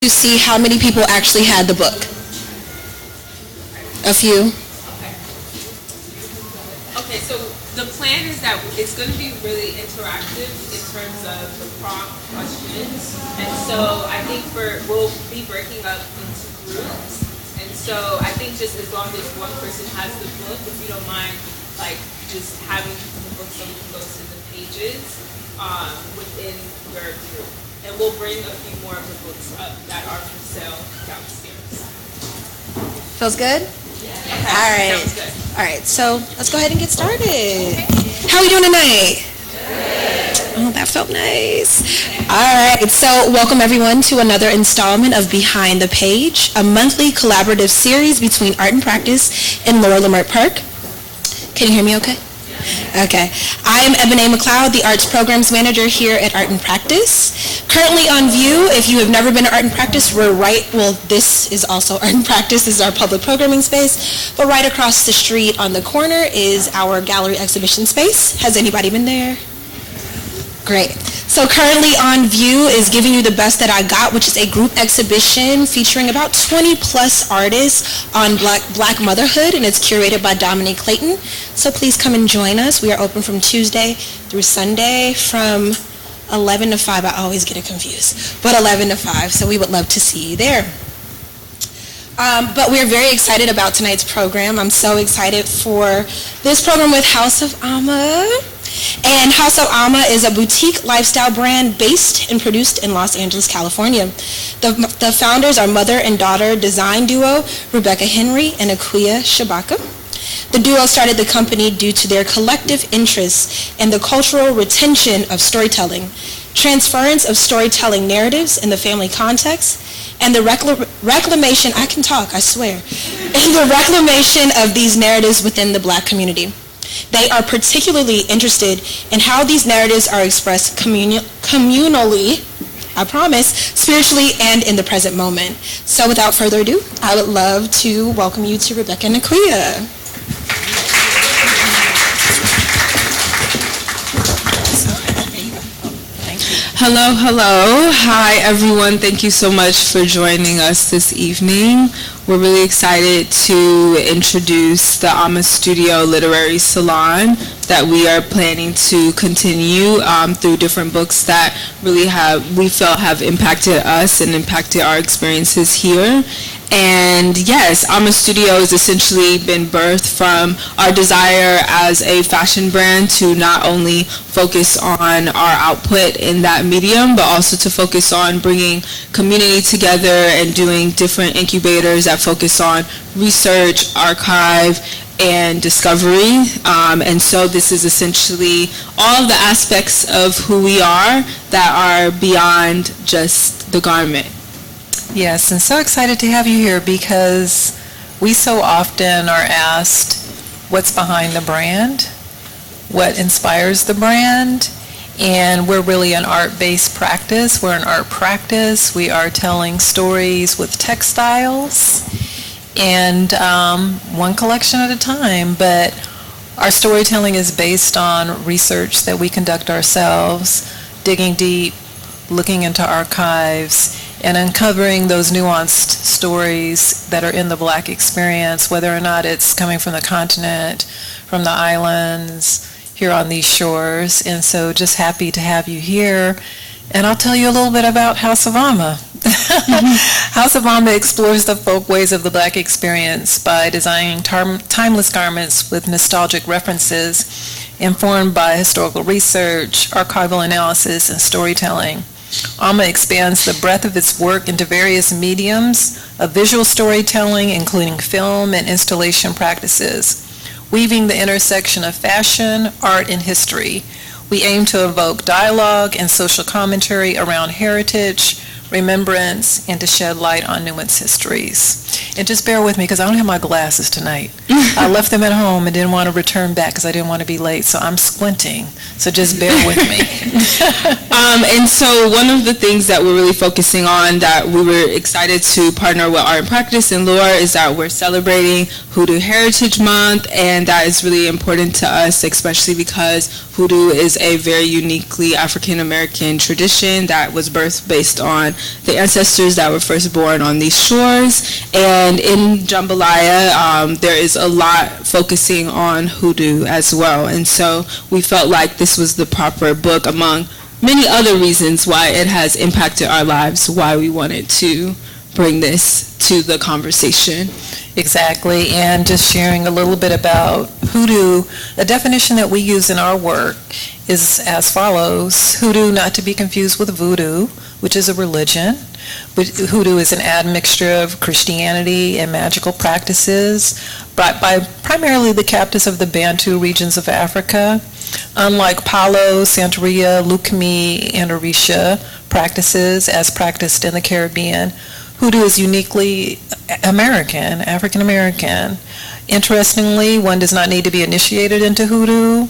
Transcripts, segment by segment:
to see how many people actually had the book. A few. Okay, so the plan is that it's going to be really interactive in terms of the prompt questions. And so I think we'll be breaking up into groups. And so I think just as long as one person has the book, if you don't mind, like just having the book so we can go to the pages within your group. And we'll bring a few more of the books up that are for sale downstairs. Feels good? Yeah. Okay. All right. Sounds good. All right, so let's go ahead and get started. Okay. How are we doing tonight? Good. Oh, that felt nice. All right, so welcome everyone to another installment of Behind the Page, a monthly collaborative series between Art and Practice and Laura Lamert Park. Can you hear me okay? Okay. I am Ebony McLeod, the Arts Programs Manager here at Art and Practice. Currently on view, if you have never been to Art and Practice, this is also Art and Practice. This is our public programming space. But right across the street on the corner is our gallery exhibition space. Has anybody been there? Great. So currently on view is Giving You the Best That I Got, which is a group exhibition featuring about 20 plus artists on Black motherhood, and it's curated by Dominique Clayton. So please come and join us. We are open from Tuesday through Sunday from 11 to 5. I always get it confused, but 11 to 5. So we would love to see you there. But we're very excited about tonight's program. I'm so excited for this program with House of Aama. And House of Aama is a boutique lifestyle brand based and produced in Los Angeles, California. The founders are mother and daughter design duo Rebecca Henry and Akuya Shabaka. The duo started the company due to their collective interest in the cultural retention of storytelling, transference of storytelling narratives in the family context, and the reclamation, I can talk, I swear, and the reclamation of these narratives within the Black community. They are particularly interested in how these narratives are expressed communally, I promise, spiritually and in the present moment. So without further ado, I would love to welcome you to Rebecca and Akuya. Hello, hello. Hi, everyone. Thank you so much for joining us this evening. We're really excited to introduce the Aama Studio Literary Salon that we are planning to continue through different books that really we felt have impacted us and impacted our experiences here. And yes, Aama Studio has essentially been birthed from our desire as a fashion brand to not only focus on our output in that medium, but also to focus on bringing community together and doing different incubators that focus on research, archive, and discovery. And so this is essentially all of the aspects of who we are that are beyond just the garment. Yes, and so excited to have you here because we so often are asked what's behind the brand, what inspires the brand, and we're really an art-based practice. We're an art practice. We are telling stories with textiles and one collection at a time, but our storytelling is based on research that we conduct ourselves, digging deep, looking into archives, and uncovering those nuanced stories that are in the Black experience, whether or not it's coming from the continent, from the islands, here on these shores. And so just happy to have you here. And I'll tell you a little bit about House of Aama. House of Aama explores the folk ways of the Black experience by designing timeless garments with nostalgic references informed by historical research, archival analysis, and storytelling. Aama expands the breadth of its work into various mediums of visual storytelling, including film and installation practices, weaving the intersection of fashion, art, and history. We aim to evoke dialogue and social commentary around heritage, remembrance, and to shed light on nuanced histories. And just bear with me because I don't have my glasses tonight. I left them at home and didn't want to return back because I didn't want to be late, so I'm squinting. So just bear with me. And so one of the things that we're really focusing on that we were excited to partner with Art and Practice and Laura is that we're celebrating Hoodoo Heritage Month, and that is really important to us, especially because Hoodoo is a very uniquely African American tradition that was birthed based on the ancestors that were first born on these shores. And in Jambalaya, there is a lot focusing on hoodoo as well. And so we felt like this was the proper book, among many other reasons why it has impacted our lives, why we wanted to bring this to the conversation. Exactly, and just sharing a little bit about hoodoo. A definition that we use in our work is as follows: hoodoo, not to be confused with voodoo, which is a religion. But hoodoo is an admixture of Christianity and magical practices brought by primarily the captives of the Bantu regions of Africa. Unlike Palo, Santeria, Lukumi, and Orisha practices as practiced in the Caribbean, hoodoo is uniquely American, African American. Interestingly, one does not need to be initiated into hoodoo.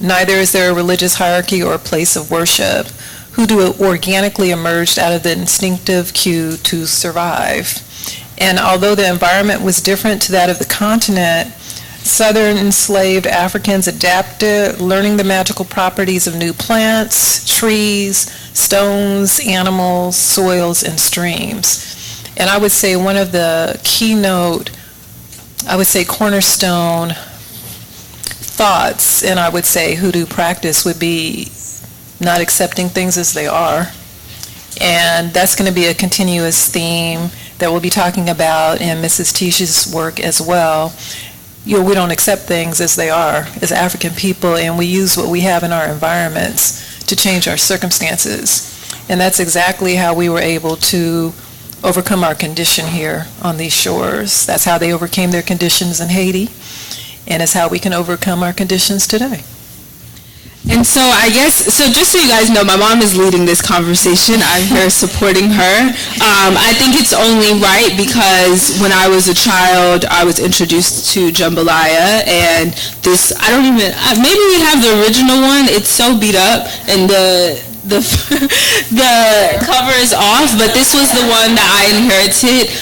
Neither is there a religious hierarchy or a place of worship. Hoodoo organically emerged out of the instinctive cue to survive. And although the environment was different to that of the continent, Southern enslaved Africans adapted, learning the magical properties of new plants, trees, stones, animals, soils, and streams. And I would say one of the cornerstone thoughts, and I would say hoodoo practice would be not accepting things as they are. And that's going to be a continuous theme that we'll be talking about in Mrs. Teish's work as well. We don't accept things as they are as African people, and we use what we have in our environments to change our circumstances. And that's exactly how we were able to overcome our condition here on these shores. That's how they overcame their conditions in Haiti, and it's how we can overcome our conditions today. And so I guess, so just so you guys know, my mom is leading this conversation. I'm here supporting her. I think it's only right because when I was a child, I was introduced to Jambalaya, and this, maybe we have the original one. It's so beat up, and the cover is off, but this was the one that I inherited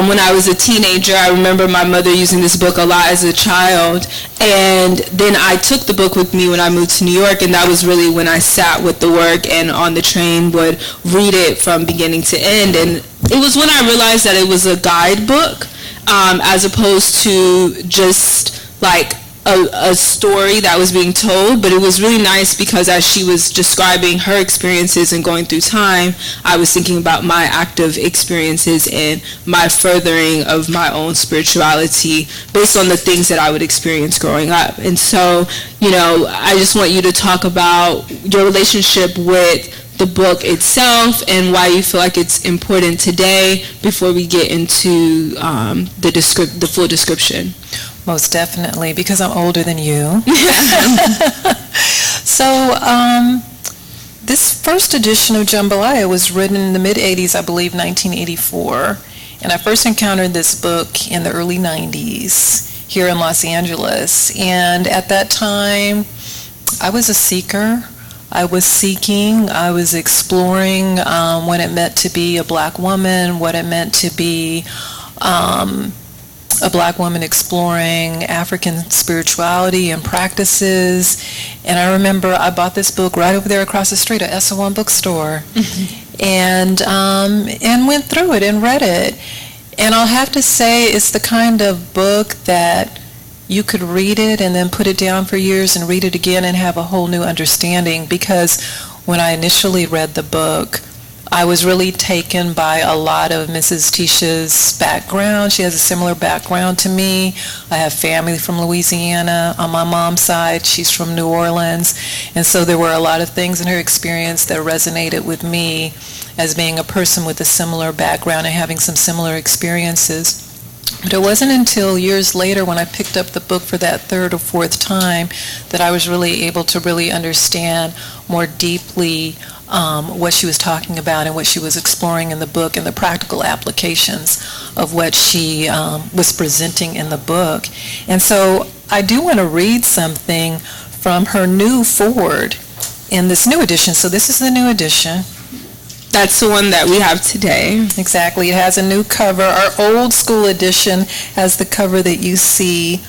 when I was a teenager. I remember my mother using this book a lot as a child, and then I took the book with me when I moved to New York, and that was really when I sat with the work and on the train would read it from beginning to end. And it was when I realized that it was a guidebook as opposed to just like a story that was being told. But it was really nice because as she was describing her experiences and going through time, I was thinking about my active experiences and my furthering of my own spirituality based on the things that I would experience growing up. And so, I just want you to talk about your relationship with the book itself and why you feel like it's important today before we get into the full description. Most definitely, because I'm older than you. So this first edition of Jambalaya was written in the mid-'80s, I believe 1984. And I first encountered this book in the early 90s here in Los Angeles. And at that time, I was a seeker. I was seeking, I was exploring what it meant to be a black woman, what it meant to be a black woman exploring African spirituality and practices. And I remember I bought this book right over there across the street at SO1 bookstore and went through it and read it. And I'll have to say it's the kind of book that you could read it and then put it down for years and read it again and have a whole new understanding, because when I initially read the book, I was really taken by a lot of Mrs. Teish's background. She has a similar background to me. I have family from Louisiana on my mom's side. She's from New Orleans. And so there were a lot of things in her experience that resonated with me as being a person with a similar background and having some similar experiences. But it wasn't until years later when I picked up the book for that third or fourth time that I was really able to really understand more deeply what she was talking about and what she was exploring in the book and the practical applications of what she was presenting in the book. And so I do want to read something from her new foreword in this new edition. So this is the new edition. That's the one that we have today. Exactly. It has a new cover. Our old school edition has the cover that you see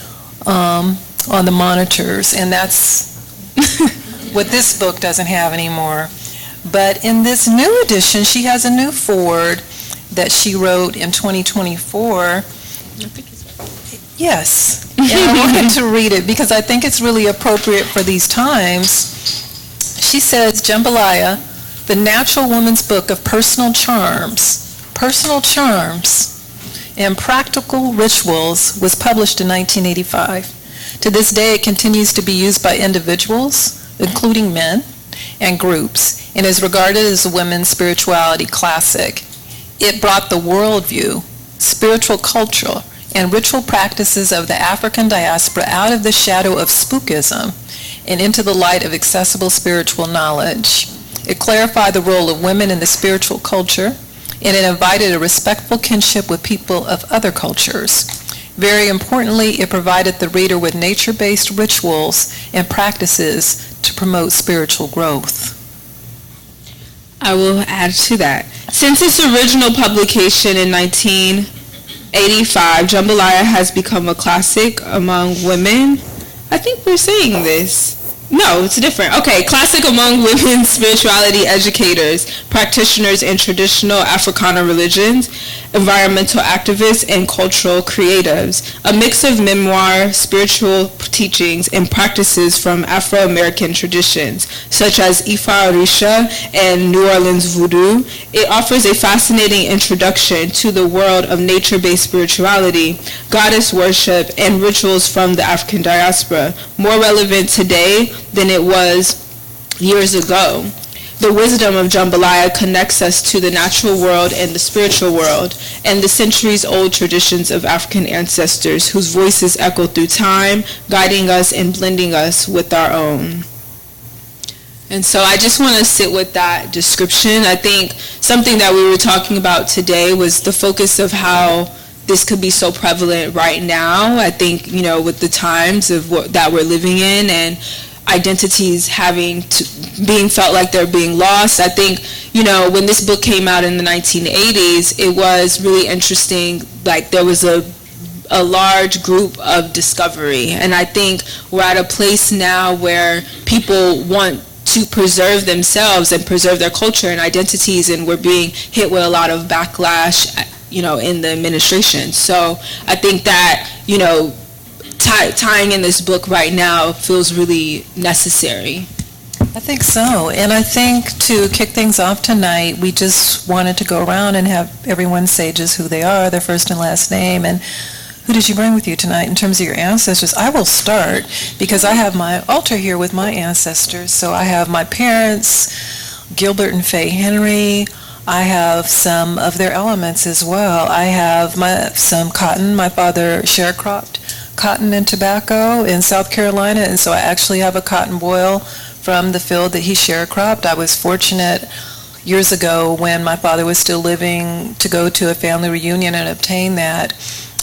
on the monitors, and that's what this book doesn't have anymore. But in this new edition, she has a new foreword that she wrote in 2024. Yes, and I wanted to read it because I think it's really appropriate for these times. She says, Jambalaya, the natural woman's book of personal charms, and practical rituals was published in 1985. To this day, it continues to be used by individuals, including men, and groups, and is regarded as a women's spirituality classic. It brought the worldview, spiritual culture, and ritual practices of the African diaspora out of the shadow of spookism and into the light of accessible spiritual knowledge. It clarified the role of women in the spiritual culture, and it invited a respectful kinship with people of other cultures. Very importantly, it provided the reader with nature-based rituals and practices to promote spiritual growth. I will add to that. Since its original publication in 1985, Jambalaya has become a classic among women. I think we're saying this. No, it's different. Okay, classic among women spirituality educators, practitioners in traditional Africana religions, environmental activists, and cultural creatives. A mix of memoir, spiritual teachings, and practices from Afro-American traditions, such as Ifa Orisha and New Orleans Voodoo. It offers a fascinating introduction to the world of nature-based spirituality, goddess worship, and rituals from the African diaspora, more relevant today than it was years ago. The wisdom of Jambalaya connects us to the natural world and the spiritual world, and the centuries-old traditions of African ancestors whose voices echo through time, guiding us and blending us with our own. And so I just want to sit with that description. I think something that we were talking about today was the focus of how this could be so prevalent right now. I think, with the times of that we're living in, and identities being felt like they're being lost. I think, when this book came out in the 1980s, it was really interesting. Like, there was a large group of discovery. And I think we're at a place now where people want to preserve themselves and preserve their culture and identities, and we're being hit with a lot of backlash, in the administration. So I think that, tying in this book right now feels really necessary. I think so. And I think to kick things off tonight, we just wanted to go around and have everyone say just who they are, their first and last name, and who did you bring with you tonight in terms of your ancestors. I will start because I have my altar here with my ancestors. So I have my parents, Gilbert and Faye Henry. I have some of their elements as well. I have some cotton. My father sharecropped cotton and tobacco in South Carolina, and so I actually have a cotton boil from the field that he sharecropped. I was fortunate years ago when my father was still living to go to a family reunion and obtain that.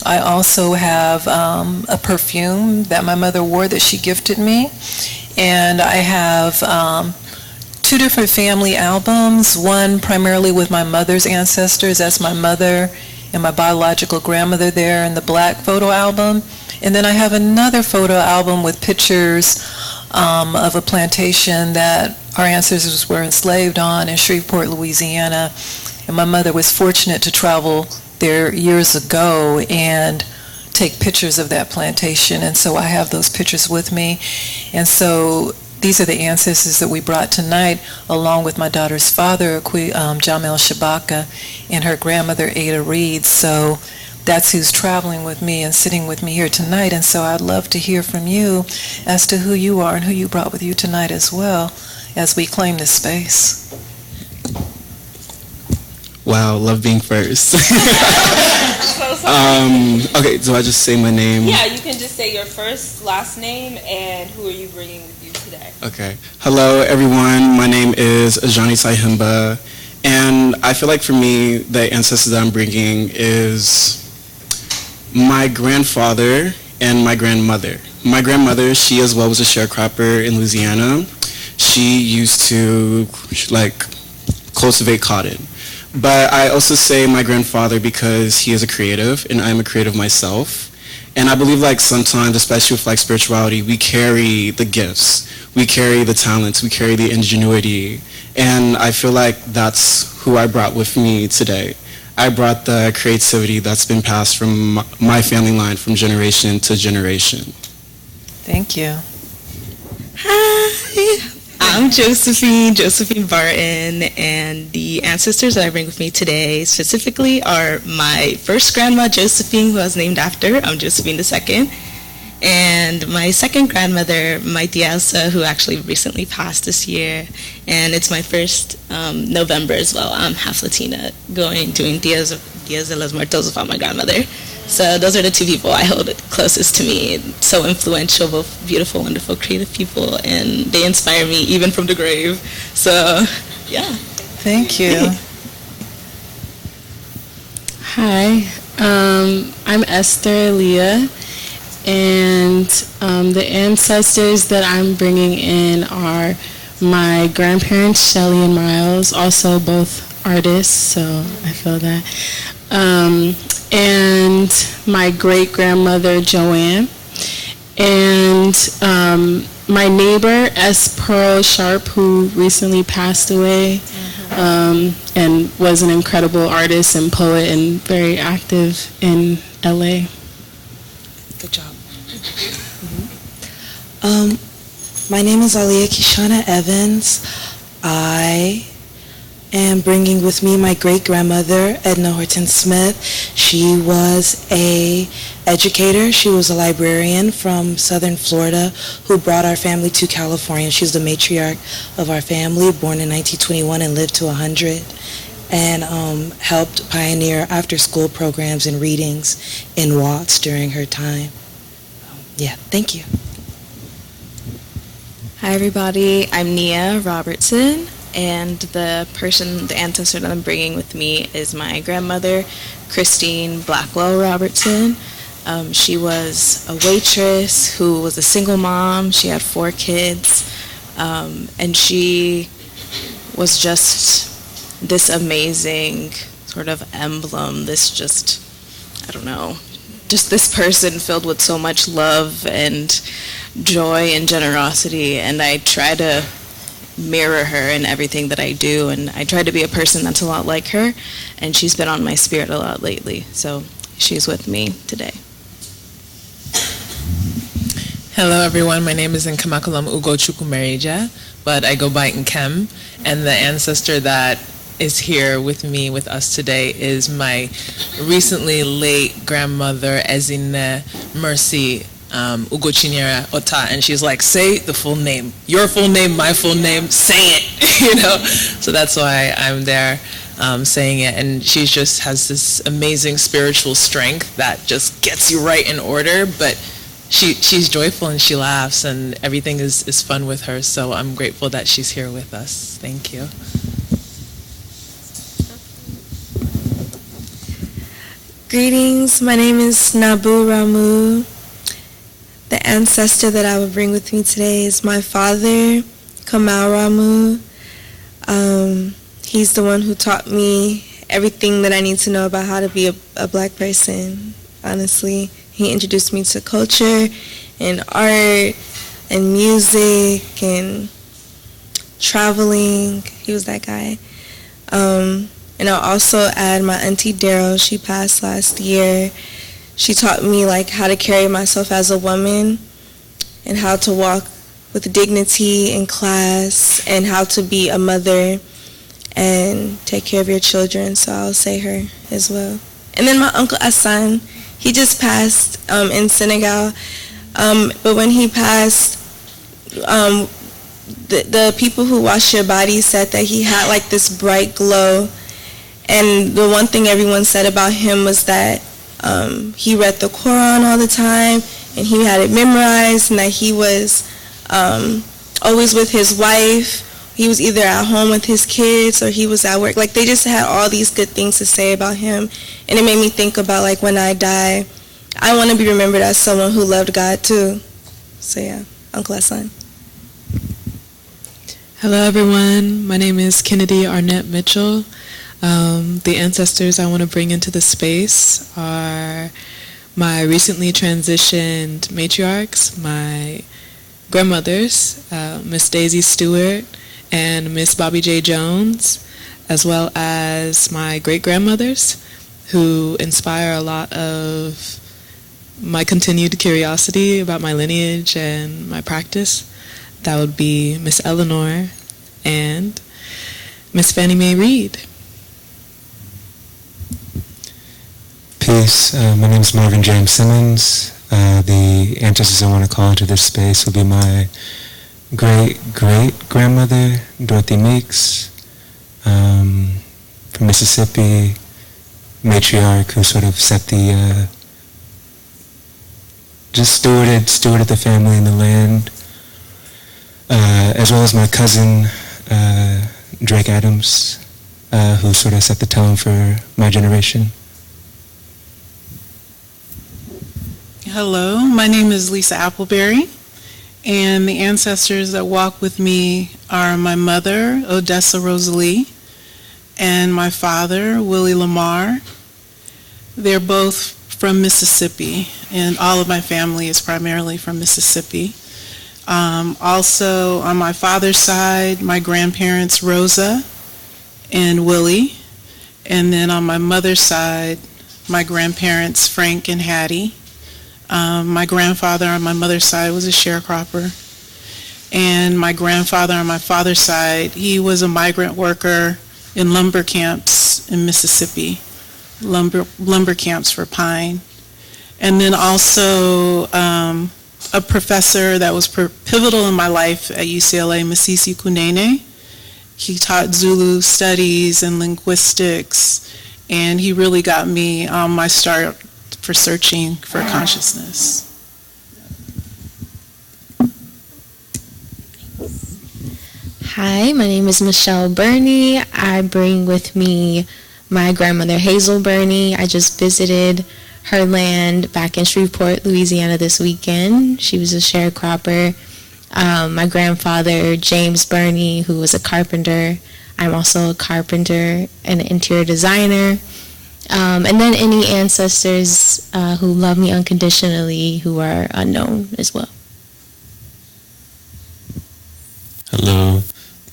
I also have a perfume that my mother wore that she gifted me, and I have 2 different family albums, one primarily with my mother's ancestors. That's my mother and my biological grandmother there in the black photo album. And then I have another photo album with pictures of a plantation that our ancestors were enslaved on in Shreveport, Louisiana. And my mother was fortunate to travel there years ago and take pictures of that plantation. And so I have those pictures with me. And so these are the ancestors that we brought tonight, along with my daughter's father, Jamel Shabaka, and her grandmother, Ada Reed. So that's who's traveling with me and sitting with me here tonight. And so I'd love to hear from you as to who you are and who you brought with you tonight as well, as we claim this space. Wow, love being first. Okay, do I just say my name? Yeah, you can just say your first, last name, and who are you bringing with you today? Okay. Hello, everyone. My name is Ajani Saihimba, and I feel like for me, the ancestors that I'm bringing is my grandfather and my grandmother. My grandmother, she as well was a sharecropper in Louisiana. She used to, cultivate cotton. But I also say my grandfather because he is a creative, and I'm a creative myself. And I believe like sometimes, especially with like spirituality, we carry the gifts, we carry the talents, we carry the ingenuity. And I feel like that's who I brought with me today. I brought the creativity that's been passed from my family line from generation to generation. Thank you. Hi, I'm Josephine Barton, and the ancestors that I bring with me today specifically are my first grandma, Josephine, who I was named after. I'm Josephine II. And my second grandmother, my tia Elsa, who actually recently passed this year. And it's my first November as well. I'm half Latina, doing Dias de los Muertos without my grandmother. So those are the two people I hold closest to me. So influential, both beautiful, wonderful, creative people, and they inspire me even from the grave. So, yeah. Thank you. Hi, I'm Esther Leah, and the ancestors that I'm bringing in are my grandparents, Shelley and Miles, also both artists, so I feel that. And my great-grandmother, Joanne, and my neighbor, S. Pearl Sharp, who recently passed away, and was an incredible artist and poet and very active in LA. Good job. My name is Aliyah Kishana Evans. I am bringing with me my great-grandmother, Edna Horton Smith. She was a educator. She was a librarian from Southern Florida who brought our family to California. She was the matriarch of our family, born in 1921 and lived to 100, and helped pioneer after-school programs and readings in Watts during her time. Thank you. Hi everybody, I'm Nia Robertson, and the ancestor that I'm bringing with me is my grandmother, Christine Blackwell Robertson. She was a waitress who was a single mom. She had 4 kids, and she was just this amazing sort of emblem, just this person filled with so much love and joy and generosity, and I try to mirror her in everything that I do, and I try to be a person that's a lot like her, and she's been on my spirit a lot lately, so she's with me today. Hello everyone, my name is Nkamakulam Ugo Chukwumerija, but I go by Nkem, and the ancestor that is here with me, with us today, is my recently late grandmother, Ezine Mercy Ugochinyere Ota, and she's like, say the full name, your full name, my full name, say it, so that's why I'm there saying it, and she just has this amazing spiritual strength that just gets you right in order, but she's joyful and she laughs and everything is fun with her, so I'm grateful that she's here with us. Thank you. Greetings, my name is Nabu Ramu. The ancestor that I would bring with me today is my father, Kamal Ramu. He's the one who taught me everything that I need to know about how to be a black person, honestly. He introduced me to culture and art and music and traveling. He was that guy. And I'll also add my auntie Daryl. She passed last year. She taught me like how to carry myself as a woman and how to walk with dignity in class and how to be a mother and take care of your children. So I'll say her as well. And then my uncle Hassan, he just passed in Senegal. But when he passed, the people who washed your body said that he had like this bright glow. And the one thing everyone said about him was that he read the Quran all the time, and he had it memorized, and that he was always with his wife. He was either at home with his kids or he was at work. Like, they just had all these good things to say about him. And it made me think about, like, when I die, I want to be remembered as someone who loved God, too. So, yeah, Uncle Hassan. Hello, everyone. My name is Kennedy Arnett Mitchell. The ancestors I want to bring into the space are my recently transitioned matriarchs, my grandmothers, Miss Daisy Stewart and Miss Bobby J. Jones, as well as my great-grandmothers, who inspire a lot of my continued curiosity about my lineage and my practice. That would be Miss Eleanor and Miss Fannie Mae Reed. Peace. My name is Marvin James Simmons. The ancestors I want to call into this space will be my great-great-grandmother, Dorothy Meeks, from Mississippi, matriarch who sort of set the, just stewarded the family and the land, as well as my cousin, Drake Adams, who sort of set the tone for my generation. Hello, my name is Lisa Appleberry, and the ancestors that walk with me are my mother, Odessa Rosalie, and my father, Willie Lamar. They're both from Mississippi, and all of my family is primarily from Mississippi. Also, on my father's side, my grandparents, Rosa and Willie, and then on my mother's side, my grandparents, Frank and Hattie. My grandfather on my mother's side was a sharecropper, and my grandfather on my father's side, he was a migrant worker in lumber camps in Mississippi, lumber camps for pine. And then also a professor that was pivotal in my life at UCLA, Masisi Kunene. He taught Zulu studies and linguistics, and he really got me on my start for searching for consciousness. Hi, my name is Michelle Burney. I bring with me my grandmother Hazel Burney. I just visited her land back in Shreveport, Louisiana this weekend. She was a sharecropper. My grandfather James Burney, who was a carpenter. I'm also a carpenter and an interior designer. And then any ancestors who love me unconditionally who are unknown as well. Hello,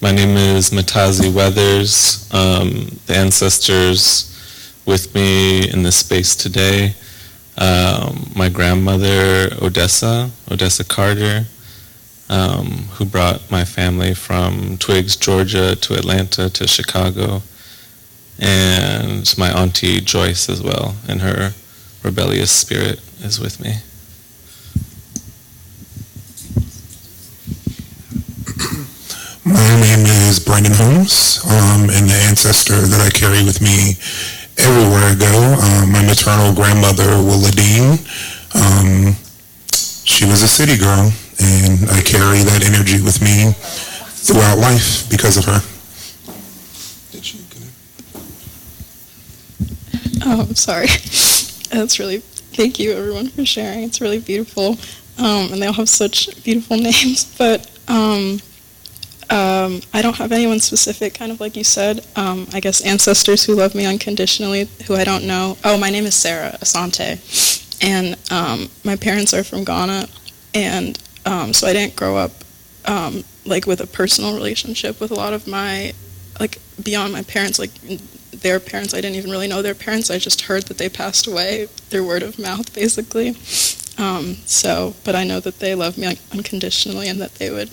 my name is Matazi Weathers. The ancestors with me in this space today, my grandmother Odessa Carter, who brought my family from Twiggs, Georgia to Atlanta to Chicago, and my auntie Joyce as well, and her rebellious spirit is with me. My name is Brandon Holmes, and the ancestor that I carry with me everywhere I go, my maternal grandmother, Willa Dean. She was a city girl, and I carry that energy with me throughout life because of her. Oh, I'm sorry. Thank you everyone for sharing. It's really beautiful. And they all have such beautiful names, but I don't have anyone specific, kind of like you said. I guess ancestors who love me unconditionally, who I don't know. Oh, my name is Sarah Asante, and my parents are from Ghana, and so I didn't grow up like with a personal relationship with a lot of my, like beyond my parents, like their parents. I didn't even really know their parents. I just heard that they passed away through word of mouth, basically. But I know that they love me unconditionally, and that they would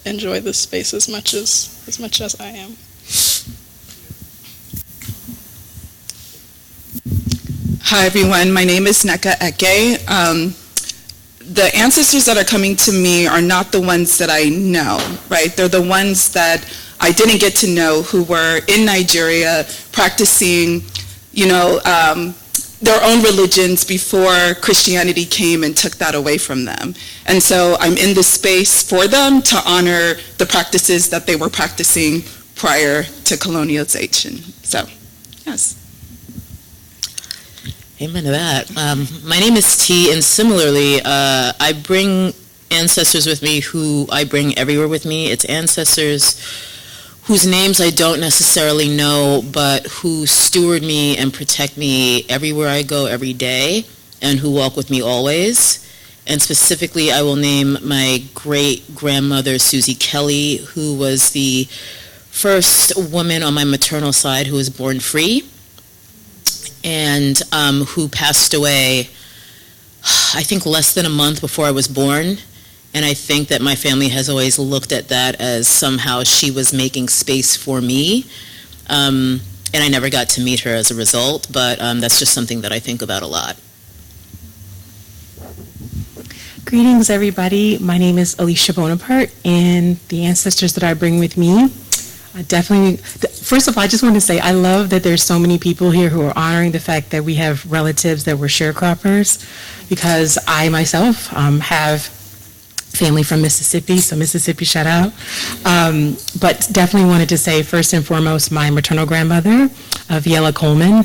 enjoy this space as much as I am. Hi everyone, my name is Neka Eke. The ancestors that are coming to me are not the ones that I know, right? They're the ones that I didn't get to know, who were in Nigeria practicing, their own religions before Christianity came and took that away from them. And so I'm in this space for them to honor the practices that they were practicing prior to colonialization. So, yes. Amen to that. My name is T, and similarly, I bring ancestors with me who I bring everywhere with me. It's ancestors whose names I don't necessarily know, but who steward me and protect me everywhere I go every day. and who walk with me always. And specifically, I will name my great-grandmother, Susie Kelly, who was the first woman on my maternal side who was born free, and who passed away, I think, less than a month before I was born. And I think that my family has always looked at that as somehow she was making space for me. And I never got to meet her as a result, but that's just something that I think about a lot. Greetings, everybody. My name is Alicia Bonaparte, and the ancestors that I bring with me, first of all, I just want to say I love that there's so many people here who are honoring the fact that we have relatives that were sharecroppers, because I myself have family from Mississippi, so Mississippi shout out. But definitely wanted to say first and foremost my maternal grandmother, Viella Coleman.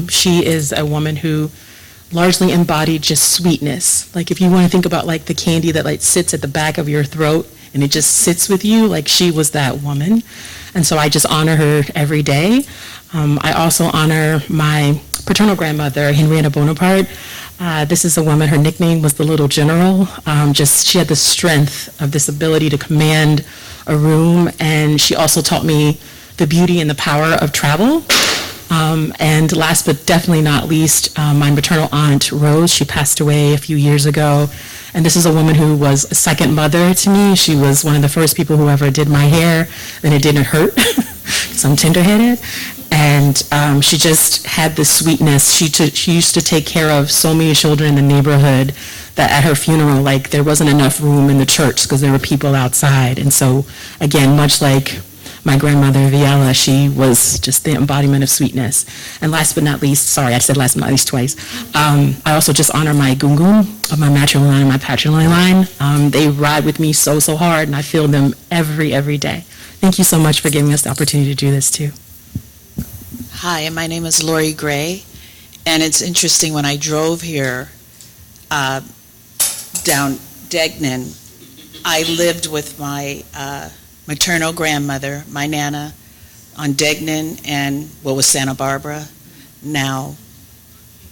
She is a woman who largely embodied just sweetness. Like if you want to think about like the candy that like sits at the back of your throat and it just sits with you, like she was that woman. And so I just honor her every day. I also honor my paternal grandmother, Henrietta Bonaparte. This is a woman, her nickname was the Little General. She had the strength of this ability to command a room, and she also taught me the beauty and the power of travel. And last but definitely not least, my maternal aunt, Rose, she passed away a few years ago. And this is a woman who was a second mother to me. She was one of the first people who ever did my hair, and it didn't hurt, because I'm tender-headed. And she just had this sweetness. She used to take care of so many children in the neighborhood that at her funeral, like, there wasn't enough room in the church because there were people outside. And so, again, much like my grandmother, Viella, she was just the embodiment of sweetness. And last but not least, sorry, I said last but not least twice, I also just honor my gungun of my matrilineal and my patrilineal line. They ride with me so hard, and I feel them every day. Thank you so much for giving us the opportunity to do this, too. Hi, my name is Lori Gray, and it's interesting, when I drove here down Degnan, I lived with my maternal grandmother, my Nana, on Degnan and what was Santa Barbara, now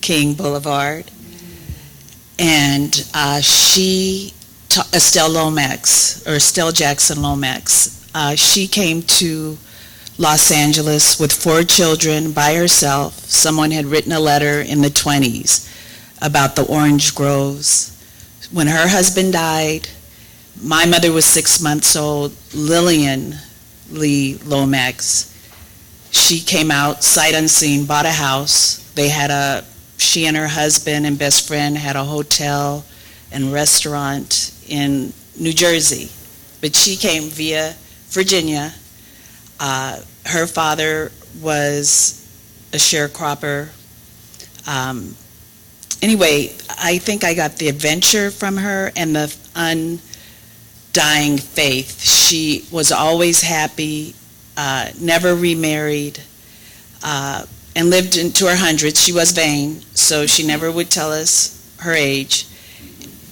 King Boulevard. And Estelle Lomax, or Estelle Jackson Lomax, she came to Los Angeles with 4 children by herself. Someone had written a letter in the 20s about the orange groves. When her husband died, my mother was 6 months old, Lillian Lee Lomax. She came out sight unseen, bought a house. She and her husband and best friend had a hotel and restaurant in New Jersey. But she came via Virginia. Her father was a sharecropper. Anyway, I think I got the adventure from her and the undying faith. She was always happy, never remarried, and lived into her hundreds. She was vain, so she never would tell us her age.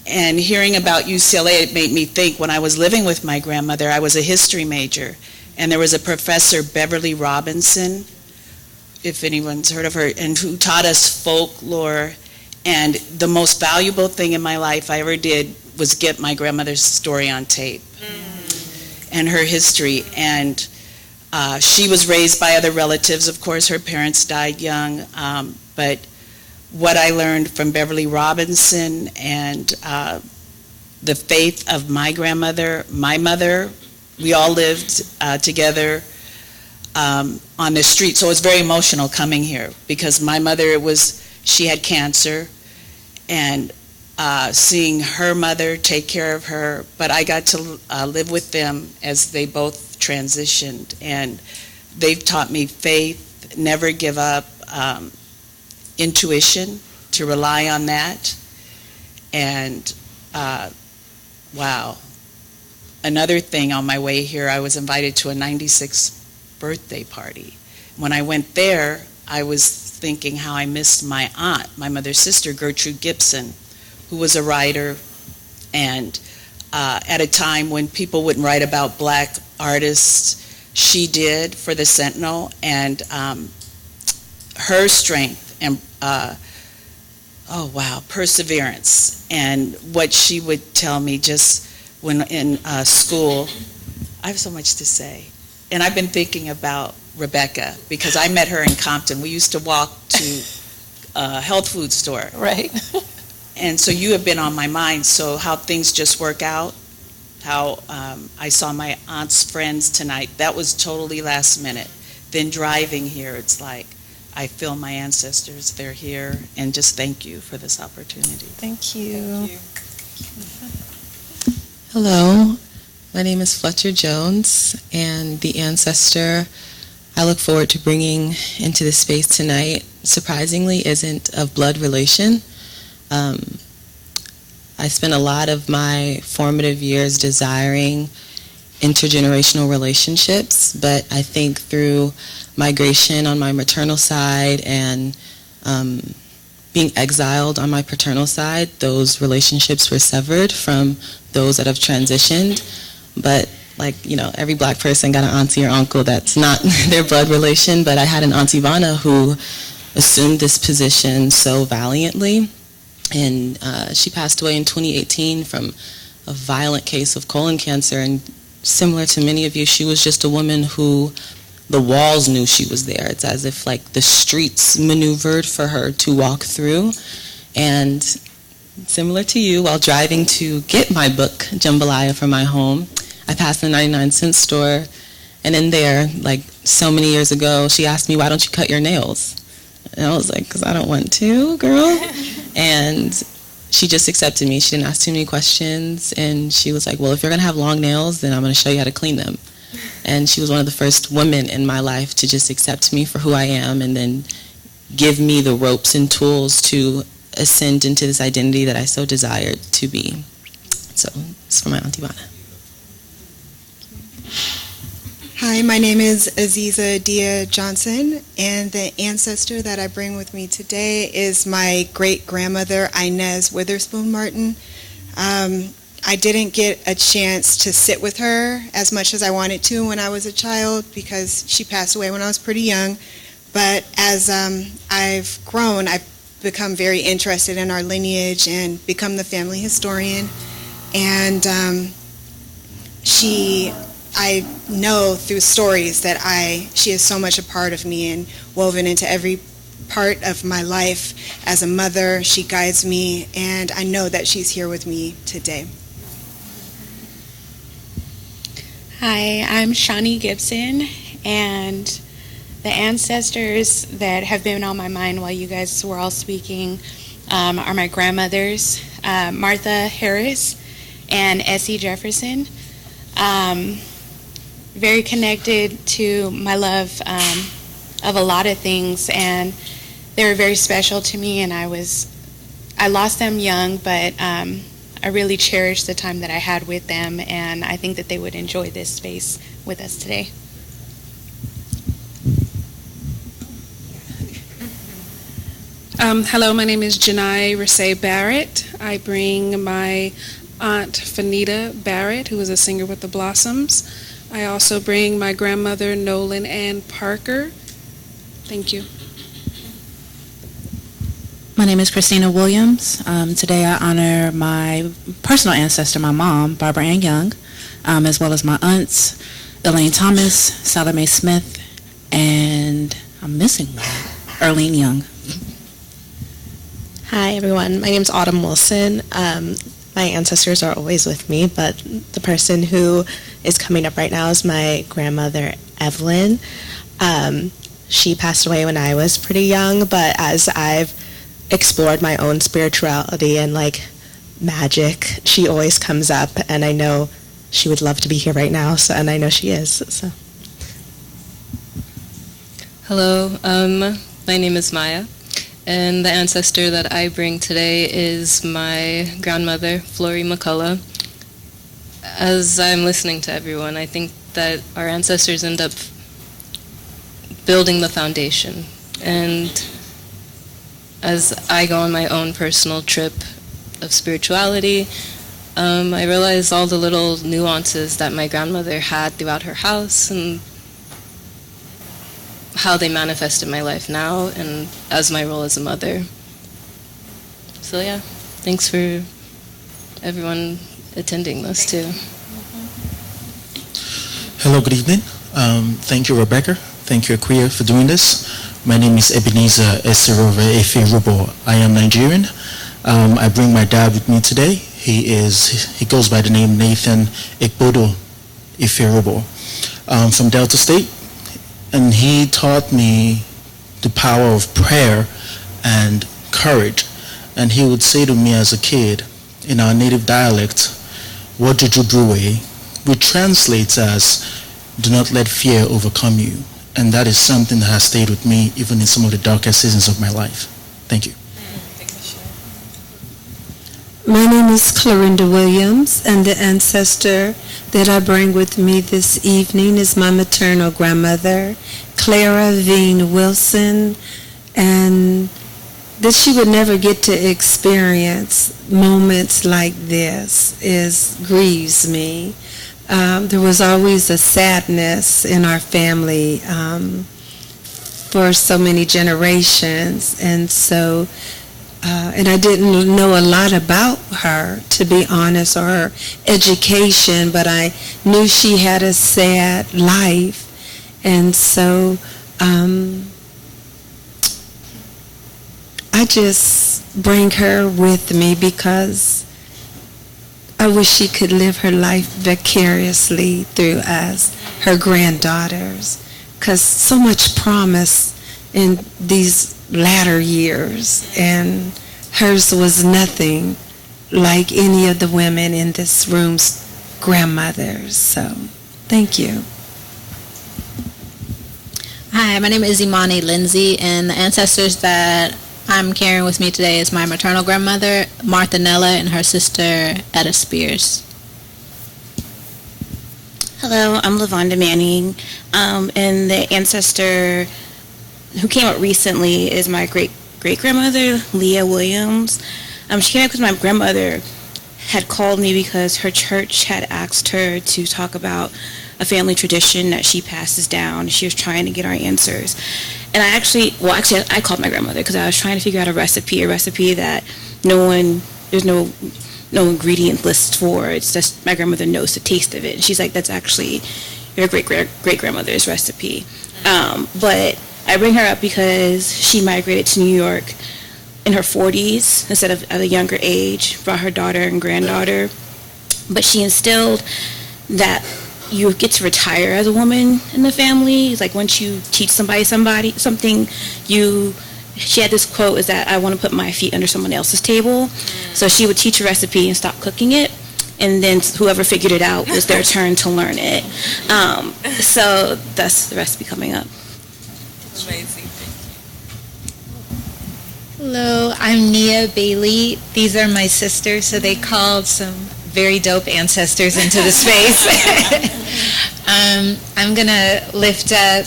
And hearing about UCLA, it made me think, when I was living with my grandmother, I was a history major, and there was a professor, Beverly Robinson, if anyone's heard of her, and who taught us folklore. And the most valuable thing in my life I ever did was get my grandmother's story on tape and her history. And she was raised by other relatives. Of course, her parents died young. But what I learned from Beverly Robinson and the faith of my grandmother, my mother, we all lived together on the street. So it was very emotional coming here, because my mother, she had cancer, and seeing her mother take care of her, but I got to live with them as they both transitioned, and they've taught me faith, never give up, intuition, to rely on that, and wow. Another thing, on my way here, I was invited to a 96th birthday party. When I went there, I was thinking how I missed my aunt, my mother's sister, Gertrude Gibson, who was a writer, and at a time when people wouldn't write about black artists, she did for the Sentinel, and her strength and oh wow, perseverance. And what she would tell me just when in school, I have so much to say. And I've been thinking about Rebecca because I met her in Compton. We used to walk to a health food store. Right. And so you have been on my mind. So how things just work out, how I saw my aunt's friends tonight, that was totally last minute. Then driving here, it's like, I feel my ancestors, they're here, and just thank you for this opportunity. Thank you. Hello, my name is Fletcher Jones, and the ancestor I look forward to bringing into this space tonight, surprisingly, isn't of blood relation. I spent a lot of my formative years desiring intergenerational relationships, but I think through migration on my maternal side and being exiled on my paternal side, those relationships were severed from those that have transitioned. But like, you know, every black person got an auntie or uncle that's not their blood relation, but I had an Auntie Vanna who assumed this position so valiantly. And she passed away in 2018 from a violent case of colon cancer. And similar to many of you, she was just a woman who the walls knew she was there. It's as if like the streets maneuvered for her to walk through. And similar to you, while driving to get my book, Jambalaya, from my home, I passed the 99-cent store. And in there, like so many years ago, she asked me, why don't you cut your nails? And I was like, because I don't want to, girl. And she just accepted me. She didn't ask too many questions. And she was like, well, if you're going to have long nails, then I'm going to show you how to clean them. And she was one of the first women in my life to just accept me for who I am and then give me the ropes and tools to ascend into this identity that I so desired to be. So it's for my Auntie Vanna. Hi, my name is Aziza Dia Johnson, and the ancestor that I bring with me today is my great-grandmother, Inez Witherspoon Martin. I didn't get a chance to sit with her as much as I wanted to when I was a child because she passed away when I was pretty young. But as I've grown, I've become very interested in our lineage and become the family historian. And I know through stories that she is so much a part of me and woven into every part of my life. As a mother, she guides me, and I know that she's here with me today. Hi, I'm Shawnee Gibson, and the ancestors that have been on my mind while you guys were all speaking are my grandmothers, Martha Harris and Essie Jefferson. Very connected to my love of a lot of things, and they were very special to me, and I lost them young, but I really cherished the time that I had with them, and I think that they would enjoy this space with us today. Hello, my name is Janai Rasay Barrett. I bring my aunt Fanita Barrett, who is a singer with the Blossoms. I also bring my grandmother Nolan Ann Parker. Thank you. My name is Christina Williams. Today I honor my personal ancestor, my mom, Barbara Ann Young, as well as my aunts, Elaine Thomas, Salome Smith, and I'm missing one, Earlene Young. Hi, everyone. My name's Autumn Wilson. My ancestors are always with me, but the person who is coming up right now is my grandmother, Evelyn. She passed away when I was pretty young, but as I've explored my own spirituality and like magic, she always comes up, and I know she would love to be here right now, and I know she is. So. Hello, my name is Maya, and the ancestor that I bring today is my grandmother, Flory McCullough. As I'm listening to everyone, I think that our ancestors end up building the foundation, and as I go on my own personal trip of spirituality, I realize all the little nuances that my grandmother had throughout her house and how they manifest in my life now and as my role as a mother. So yeah, thanks for everyone attending this too. Hello, good evening. Thank you, Rebecca. Thank you, Akuya, for doing this. My name is Ebenezer Esirova Efe Rubo. I am Nigerian. I bring my dad with me today. He goes by the name Nathan Ekbodo Efe Rubo, from Delta State, and he taught me the power of prayer and courage. And he would say to me as a kid, in our native dialect, "Wajujudruwe," which translates as, "Do not let fear overcome you." And that is something that has stayed with me even in some of the darkest seasons of my life. Thank you. My name is Clorinda Williams, and the ancestor that I bring with me this evening is my maternal grandmother, Clara Veen Wilson, and that she would never get to experience moments like this grieves me. There was always a sadness in our family for so many generations, and so and I didn't know a lot about her, to be honest, or her education, but I knew she had a sad life, and so I just bring her with me because I wish she could live her life vicariously through us, her granddaughters, because so much promise in these latter years, and hers was nothing like any of the women in this room's grandmothers. So, thank you. Hi, my name is Imani Lindsay, and the ancestors that I'm carrying with me today is my maternal grandmother, Martha Nella, and her sister, Etta Spears. Hello, I'm LaVonda Manning, and the ancestor who came up recently is my great-grandmother, Leah Williams. She came up because my grandmother had called me because her church had asked her to talk about a family tradition that she passes down. She was trying to get our answers. And I called my grandmother because I was trying to figure out a recipe that there's no ingredient list for. It's just my grandmother knows the taste of it. And she's like, that's actually your great-grandmother's recipe. But I bring her up because she migrated to New York in her 40s instead of at a younger age, brought her daughter and granddaughter. But she instilled that you get to retire as a woman in the family. It's like once you teach something, she had this quote is that I want to put my feet under someone else's table. So she would teach a recipe and stop cooking it, and then whoever figured it out was their turn to learn it. So that's the recipe coming up. Amazing. Hello, I'm Nia Bailey. These are my sisters, so they called some very dope ancestors into the space. I'm going to lift up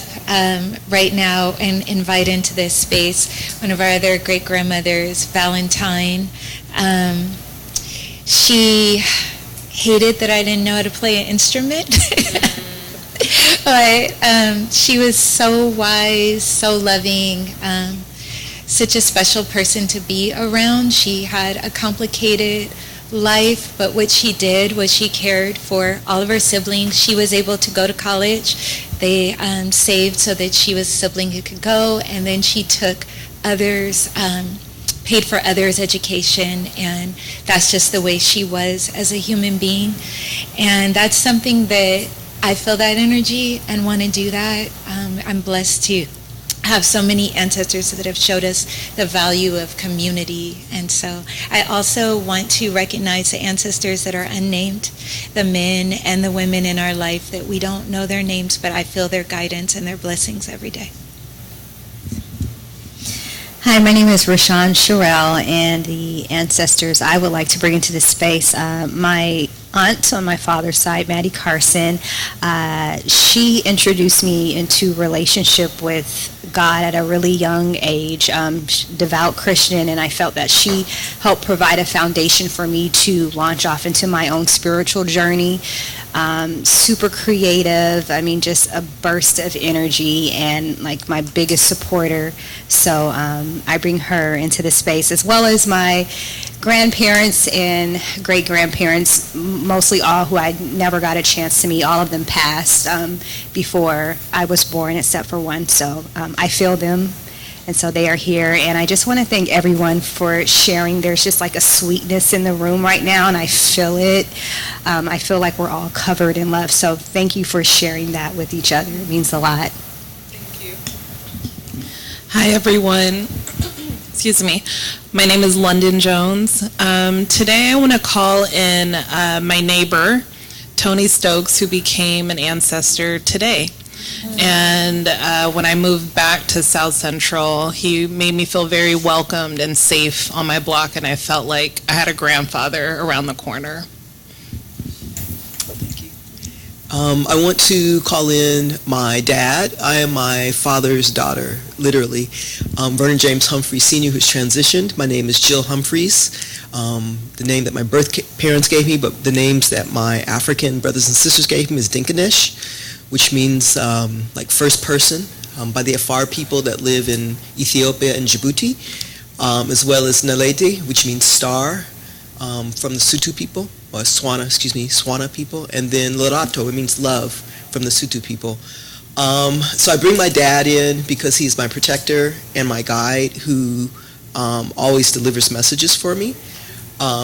right now and invite into this space one of our other great-grandmothers, Valentine. She hated that I didn't know how to play an instrument. But she was so wise, so loving, such a special person to be around. She had a complicated life, but what she did was she cared for all of her siblings. She was able to go to college. They saved so that she was a sibling who could go, and then she took others, paid for others' education, and that's just the way she was as a human being. And that's something that I feel that energy and want to do that. I'm blessed to have so many ancestors that have showed us the value of community. And so I also want to recognize the ancestors that are unnamed, the men and the women in our life that we don't know their names, but I feel their guidance and their blessings every day. Hi, my name is Rashawn Sherrill, and the ancestors I would like to bring into this space. My aunt on my father's side, Maddie Carson. She introduced me into relationship with God at a really young age, devout Christian, and I felt that she helped provide a foundation for me to launch off into my own spiritual journey. Super creative, I mean, just a burst of energy and like my biggest supporter. So I bring her into the space, as well as my grandparents and great-grandparents, mostly all who I never got a chance to meet. All of them passed before I was born, except for one. So I feel them, and so they are here. And I just want to thank everyone for sharing. There's just like a sweetness in the room right now, and I feel it. I feel like we're all covered in love. So thank you for sharing that with each other. It means a lot. Thank you. Hi, everyone. Excuse me. My name is London Jones. Today I want to call in my neighbor, Tony Stokes, who became an ancestor today. And when I moved back to South Central, he made me feel very welcomed and safe on my block, and I felt like I had a grandfather around the corner. I want to call in my dad. I am my father's daughter, literally. Vernon James Humphreys Sr., who's transitioned. My name is Jill Humphreys, the name that my birth parents gave me, but the names that my African brothers and sisters gave me is Dinkanesh, which means like first person, by the Afar people that live in Ethiopia and Djibouti, as well as Naledi, which means star, from the Sutu people. Or Swana people, and then Lorato, it means love, from the Sutu people. So I bring my dad in because he's my protector and my guide who always delivers messages for me.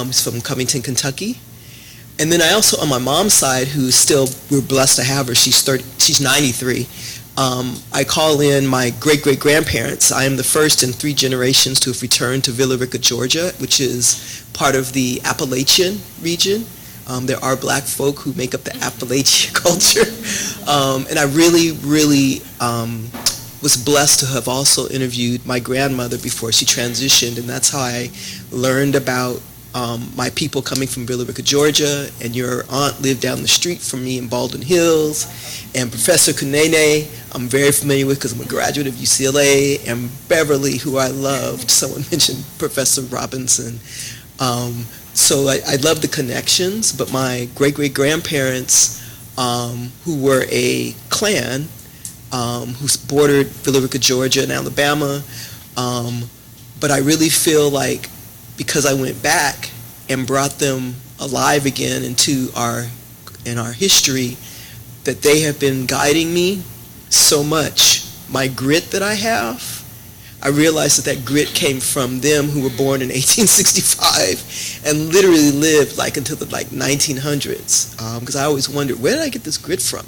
He's from Covington, Kentucky. And then I also, on my mom's side, who's still, we're blessed to have her, she's 93. I call in my great-great-grandparents. I am the first in 3 generations to have returned to Villa Rica, Georgia, which is part of the Appalachian region. There are black folk who make up the Appalachian culture. And I really, really was blessed to have also interviewed my grandmother before she transitioned, and that's how I learned about my people coming from Villa Rica, Georgia, and your aunt lived down the street from me in Baldwin Hills, and Professor Kunene, I'm very familiar with because I'm a graduate of UCLA, and Beverly, who I loved. Someone mentioned Professor Robinson. So I love the connections, but my great-great-grandparents, who were a clan, who bordered Villa Rica, Georgia and Alabama, but I really feel like because I went back and brought them alive again in our history, that they have been guiding me so much. My grit that I have, I realized that grit came from them who were born in 1865 and literally lived like until the 1900s. Because I always wondered, where did I get this grit from?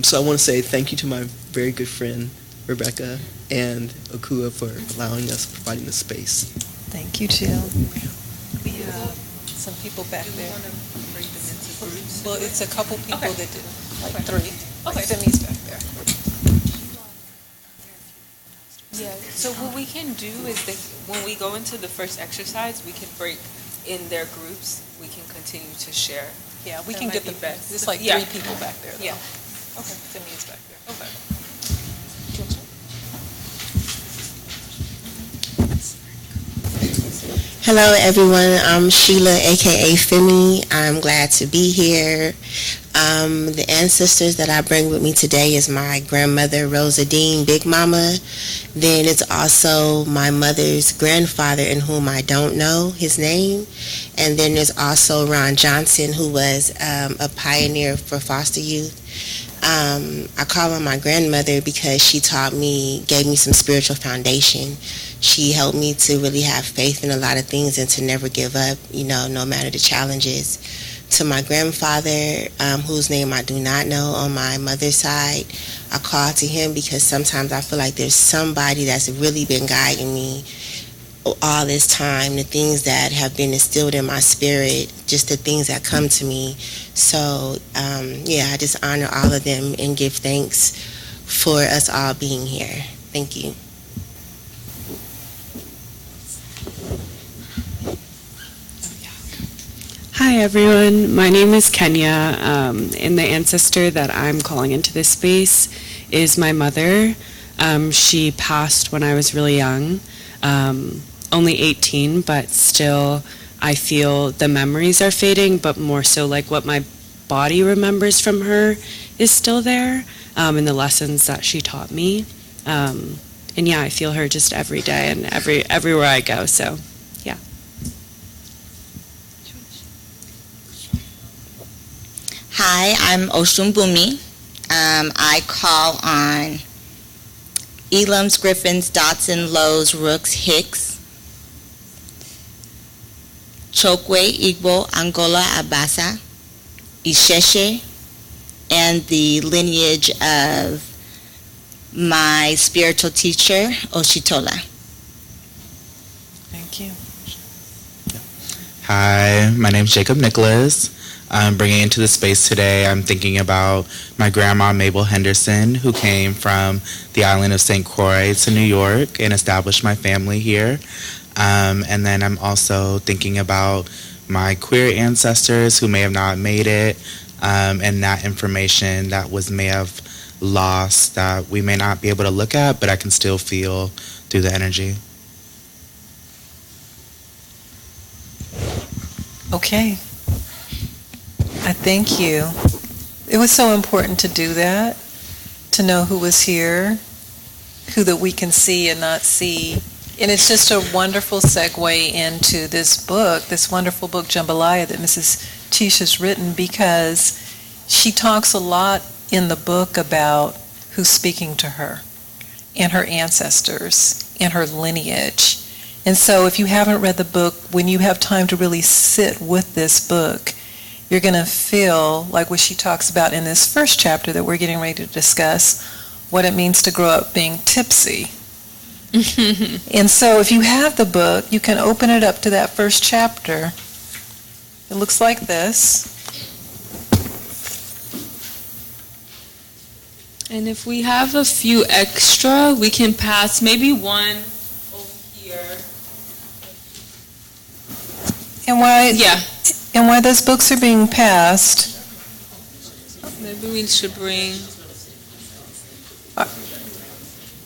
So I want to say thank you to my very good friend Rebecca and Akua for allowing us, providing the space. Thank you, Jill. We have some people back there. Well, it's a couple people that did, like 3. Okay. Semi's back there. Yeah, so what we can do is when we go into the first exercise, we can break in their groups. We can continue to share. Yeah, we can get the back. There's like 3 people back there. Though. Yeah. Okay. Semi's back there. Okay. Hello everyone, I'm Sheila aka Femi. I'm glad to be here. The ancestors that I bring with me today is my grandmother Rosa Dean, Big Mama. Then it's also my mother's grandfather, in whom I don't know his name. And then there's also Ron Johnson, who was a pioneer for foster youth. I call her my grandmother because she gave me some spiritual foundation. She helped me to really have faith in a lot of things and to never give up, no matter the challenges. To my grandfather, whose name I do not know on my mother's side, I call to him because sometimes I feel like there's somebody that's really been guiding me all this time, the things that have been instilled in my spirit, just the things that come to me. So, I just honor all of them and give thanks for us all being here. Thank you. Hi Hi everyone, my name is Kenya, and the ancestor that I'm calling into this space is my mother. She passed when I was really young, only 18, but still I feel the memories are fading, but more so like what my body remembers from her is still there, and the lessons that she taught me. And yeah, I feel her just every day and everywhere I go, so yeah. Hi, I'm Oshun Bumi. I call on Elams, Griffins, Dotson, Lowe's, Rooks, Hicks, Chokwe, Igbo, Angola, Abasa, Isheshe, and the lineage of my spiritual teacher, Oshitola. Thank you. Hi, my name's Jacob Nicholas. I'm bringing into the space today, I'm thinking about my grandma Mabel Henderson, who came from the island of St. Croix to New York and established my family here. And then I'm also thinking about my queer ancestors who may have not made it, and that information that may have lost that we may not be able to look at, but I can still feel through the energy. Okay. I thank you. It was so important to do that, to know who was here, who that we can see and not see. And it's just a wonderful segue into this book, this wonderful book, Jambalaya, that Mrs. Teish has written, because she talks a lot in the book about who's speaking to her and her ancestors and her lineage. And so if you haven't read the book, when you have time to really sit with this book, you're going to feel like what she talks about in this first chapter that we're getting ready to discuss, what it means to grow up being tipsy. And so if you have the book, you can open it up to that first chapter. It looks like this. And if we have a few extra, we can pass maybe one over here. And while those books are being passed, Maybe we should bring.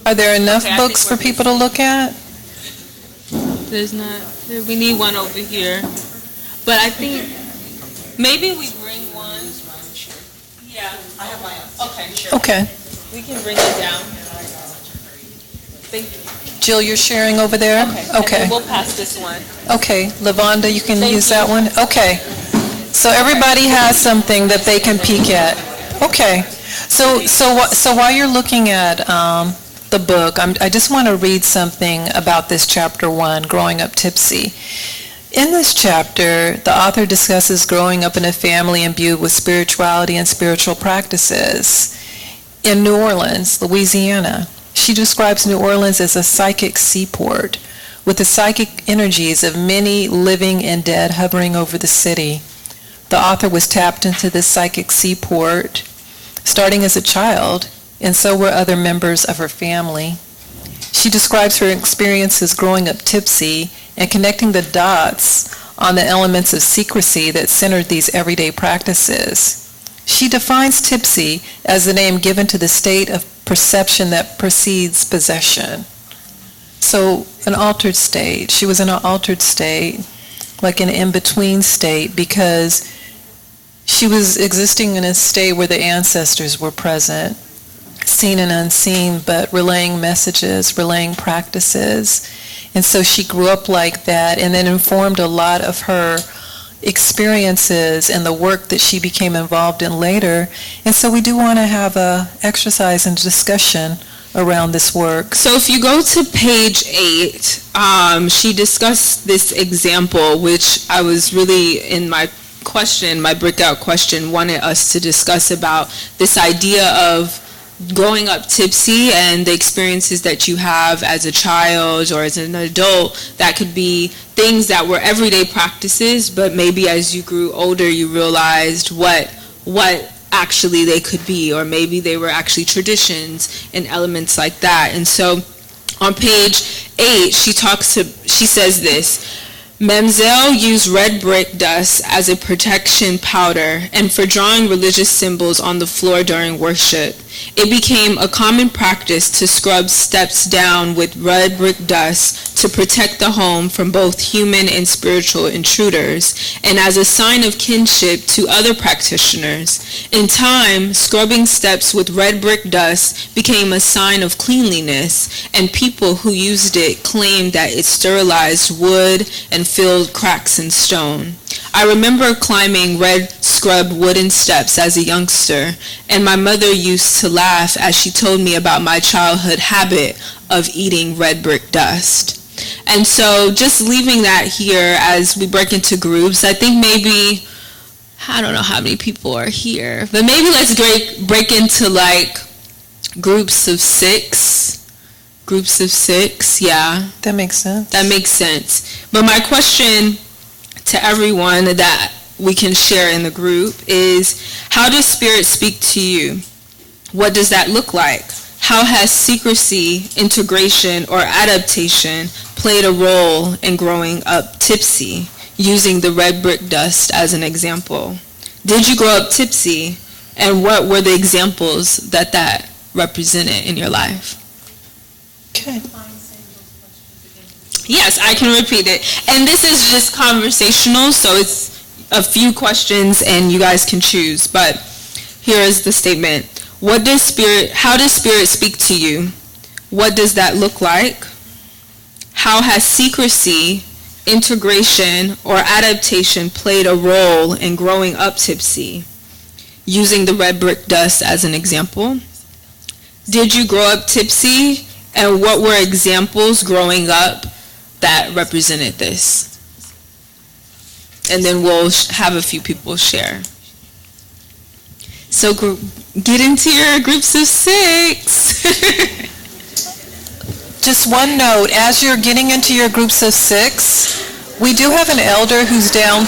are there enough books for people to look at? There's not. We need one over here. But I think maybe we bring one. Yeah. I have my own. Okay. Okay. We can bring it down. Thank you. Jill, you're sharing over there? Okay. And then we'll pass this one. Okay. Lavonda, you can use that one? Okay. So everybody has something that they can peek at. Okay. So while you're looking at the book, I just want to read something about this chapter 1, Growing Up Tipsy. In this chapter, the author discusses growing up in a family imbued with spirituality and spiritual practices in New Orleans, Louisiana. She describes New Orleans as a psychic seaport, with the psychic energies of many living and dead hovering over the city. The author was tapped into this psychic seaport starting as a child, and so were other members of her family. She describes her experiences growing up tipsy and connecting the dots on the elements of secrecy that centered these everyday practices. She defines tipsy as the name given to the state of perception that precedes possession. So an altered state. She was in an altered state, like an in-between state, because she was existing in a state where the ancestors were present, seen and unseen, but relaying messages, relaying practices. And so she grew up like that, and then informed a lot of her experiences and the work that she became involved in later. And so we do want to have a exercise and discussion around this work. So if you go to page 8, she discussed this example, which I was really in my breakout question, wanted us to discuss about this idea of growing up tipsy and the experiences that you have as a child or as an adult that could be things that were everyday practices, but maybe as you grew older you realized what actually they could be, or maybe they were actually traditions and elements like that. And so on page 8 she says this: Mamselle used red brick dust as a protection powder and for drawing religious symbols on the floor during worship. It became a common practice to scrub steps down with red brick dust to protect the home from both human and spiritual intruders, and as a sign of kinship to other practitioners. In time, scrubbing steps with red brick dust became a sign of cleanliness, and people who used it claimed that it sterilized wood and filled cracks in stone. I remember climbing red scrubbed wooden steps as a youngster, and my mother used to laugh as she told me about my childhood habit of eating red brick dust. And so just leaving that here as we break into groups, I think maybe, I don't know how many people are here, but maybe let's break into like groups of 6. Groups of 6, yeah. That makes sense. That makes sense. But my question to everyone that we can share in the group is, how does spirit speak to you? What does that look like? How has secrecy, integration, or adaptation played a role in growing up tipsy, using the red brick dust as an example? Did you grow up tipsy, and what were the examples that represented in your life? Okay. Yes, I can repeat it. And this is just conversational, so it's a few questions and you guys can choose. But here is the statement. How does spirit speak to you? What does that look like? How has secrecy, integration, or adaptation played a role in growing up tipsy? Using the red brick dust as an example. Did you grow up tipsy? And what were examples growing up that represented this? And then we'll have a few people share. So get into your groups of 6. Just one note, as you're getting into your groups of 6, we do have an elder who's down.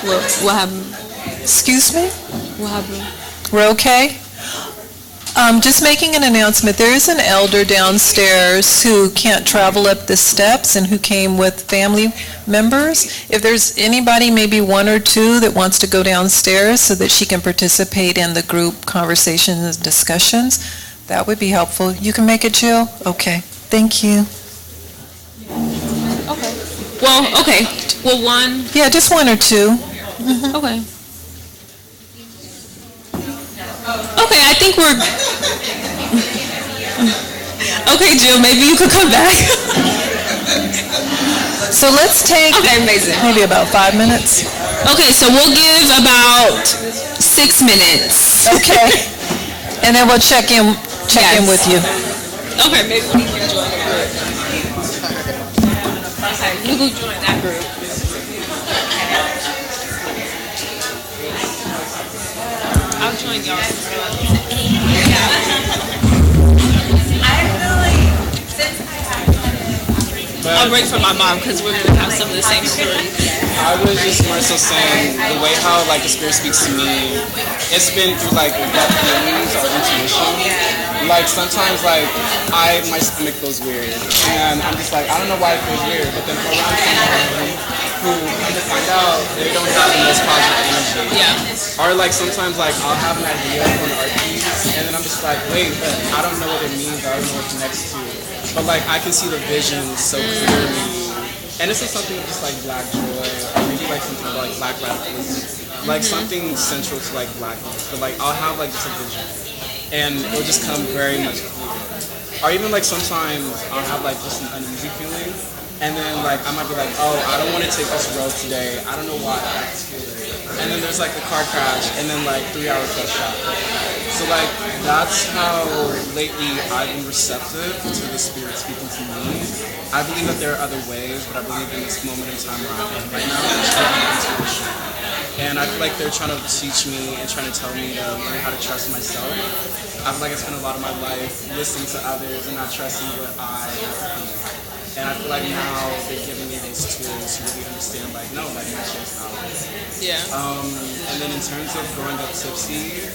What happened? Excuse me? What happened? We're okay? Just making an announcement. There is an elder downstairs who can't travel up the steps and who came with family members. If there's anybody, maybe 1 or 2, that wants to go downstairs so that she can participate in the group conversations and discussions, that would be helpful. You can make it, Jill? Okay. Thank you. Okay. Well, okay. Well, 1. Yeah, just 1 or 2. Okay. Okay, I think we're... Okay, Jill, maybe you could come back. So let's take maybe about 5 minutes. Okay, so we'll give about 6 minutes. Okay. And then we'll check in with you. Okay, maybe we can join the group. Okay, we will join that group. I'll join y'all. I'll break from my mom because we're going to have some of the same stories. I was just more so saying the way how like the spirit speaks to me, it's been through like gut feelings or intuition. Like sometimes like my stomach feels weird and I'm just like, I don't know why it feels weird, but then around someone who come to find out they don't have the most positive energy. Yeah. Or like sometimes like I'll have an idea for an art piece and then I'm just like, wait, but I don't know what it means, I don't know what it connects to. But like I can see the vision so clearly. And this is something of just like black joy, or maybe like something about like black radicalism. Like something central to like blackness. But like I'll have like just a vision. And it'll just come very much clear. Or even like sometimes I'll have like just an uneasy feeling. And then like I might be like, oh, I don't want to take this road today. I don't know why I just feel it. And then there's like the car crash and then like 3 hours plus shot. So like that's how lately I've been receptive to the spirit speaking to me. I believe that there are other ways, but I believe in this moment in time where I'm in right now, it's my intuition. And I feel like they're trying to teach me and trying to tell me to learn how to trust myself. I feel like I spent a lot of my life listening to others and not trusting what I have to think. And I feel like now they're giving me those tools to really understand, like, no, like, my shit's out. Yeah. And then in terms of growing up tipsy,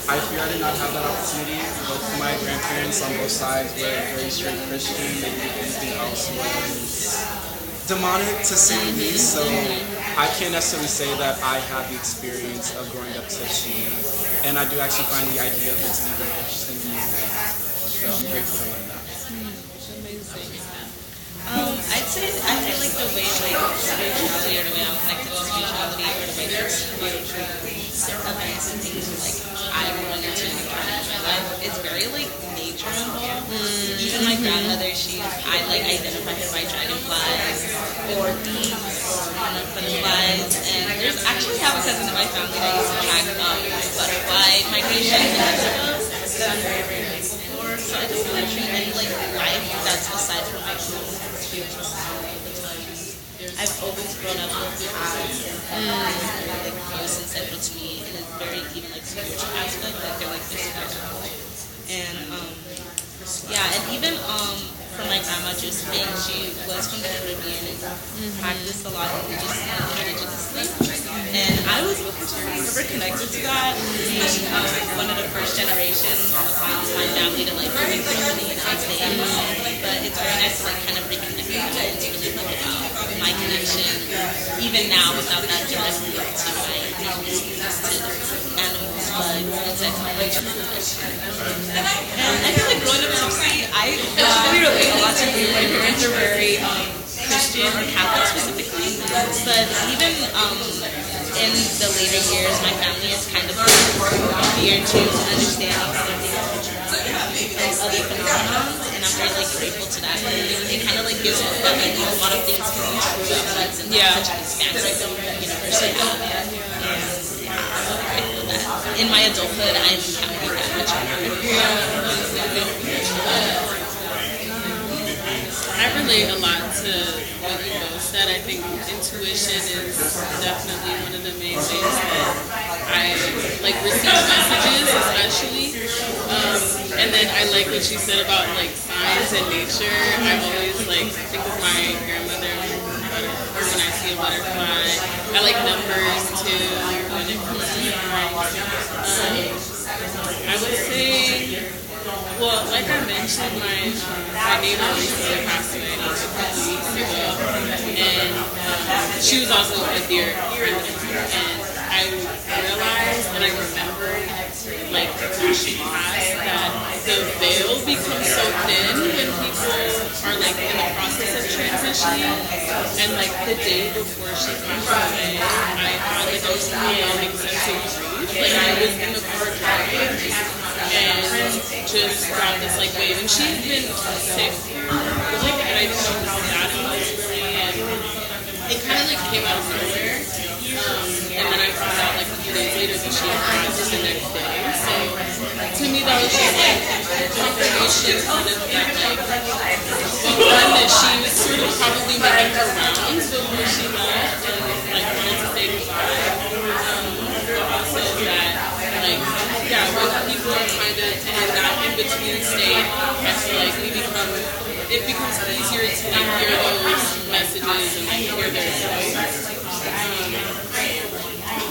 I fear I did not have that opportunity. Both of my grandparents on both sides were very strict Christian. They didn't do anything else was demonic to say the least, so I can't necessarily say that I had the experience of growing up touchy, and I do actually find the idea of it to be very interesting to me. So I'm grateful to learn that. I'd say I feel like the way like spirituality or the way I'm connected to spirituality or the way that spiritual events and things like I run into in my life, it's very like nature involved. Even my grandmother, I like identify her by dragonflies or bees or butterflies. And there's actually have a cousin in my family that used to track butterfly migration in Mexico that I'm very grateful for. So I just feel like any like life that's aside from my own spiritual side. I've always grown up with like most central to me in a very even like spiritual aspect that they're like this spiritual. And yeah, and even for my grandma Josephine, she was from the Caribbean and practiced a lot of religiously. And I was never connected to that. I'm one of the first generations of my family to like bring somebody in God's name. But it's very nice to like kind of reconnect with that and to really think about my connection, even now without that direct link to my indigenous to animals, but insects, and I feel like growing up Gypsy, I really relate a lot to you. My parents are very Christian or Catholic specifically, but even in the later years, my family has kind of veered to understanding other things and other phenomena, and I'm very like grateful to that. It kind of like gives me that like a lot of things can be true, but it's not such an expansive universal element. In my adulthood, I haven't been that much I relate a lot to what you both said. I think intuition is definitely one of the main ways that I like receive messages, especially. And then I like what you said about like signs and nature. I always like think of my grandmother or when I see a butterfly. I like numbers too when it comes to I would say, well, like I mentioned, my neighbor recently passed away a couple weeks ago, and she was also a dear friend, and I realized and I remembered, like, when she passed, that the veil becomes so thin when people are, like, in the process of transitioning, and, like, the day before she passed away, I had, like, a overwhelming sense of grief. Like, I was in the car driving, and just got this like wave, and she had been sick, like, and I didn't know how bad it was really, and it kind of like came out of nowhere, and then I found out like a few days later that she had passed the next day. So to me that was just like confirmation kind of that like one that she was sort of probably making her rounds before she left and like wanted to say goodbye, but also that like yeah, when people are kind of in that in-between state, I feel like it becomes easier to like hear those messages and like hear their voice.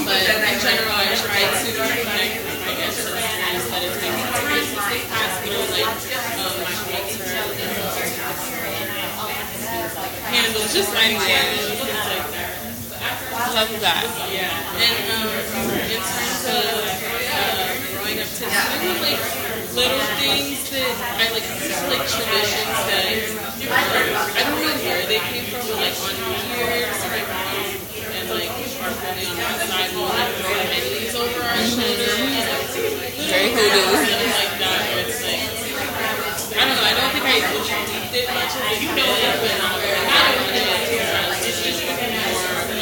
But in general, I try to connect with my ancestors that it's making experience since they passed, you know, like candles, just lighting candles, things like that. I love that. Yeah. And in terms of growing up to like little things that I like, like traditions that I don't know where they came from, but like on New Year's, my mom and like our family on that side will like throw pennies over our shoulders, very hoodoo, like that. But it's like I don't know. I don't think I did much as a kid, but now it's just more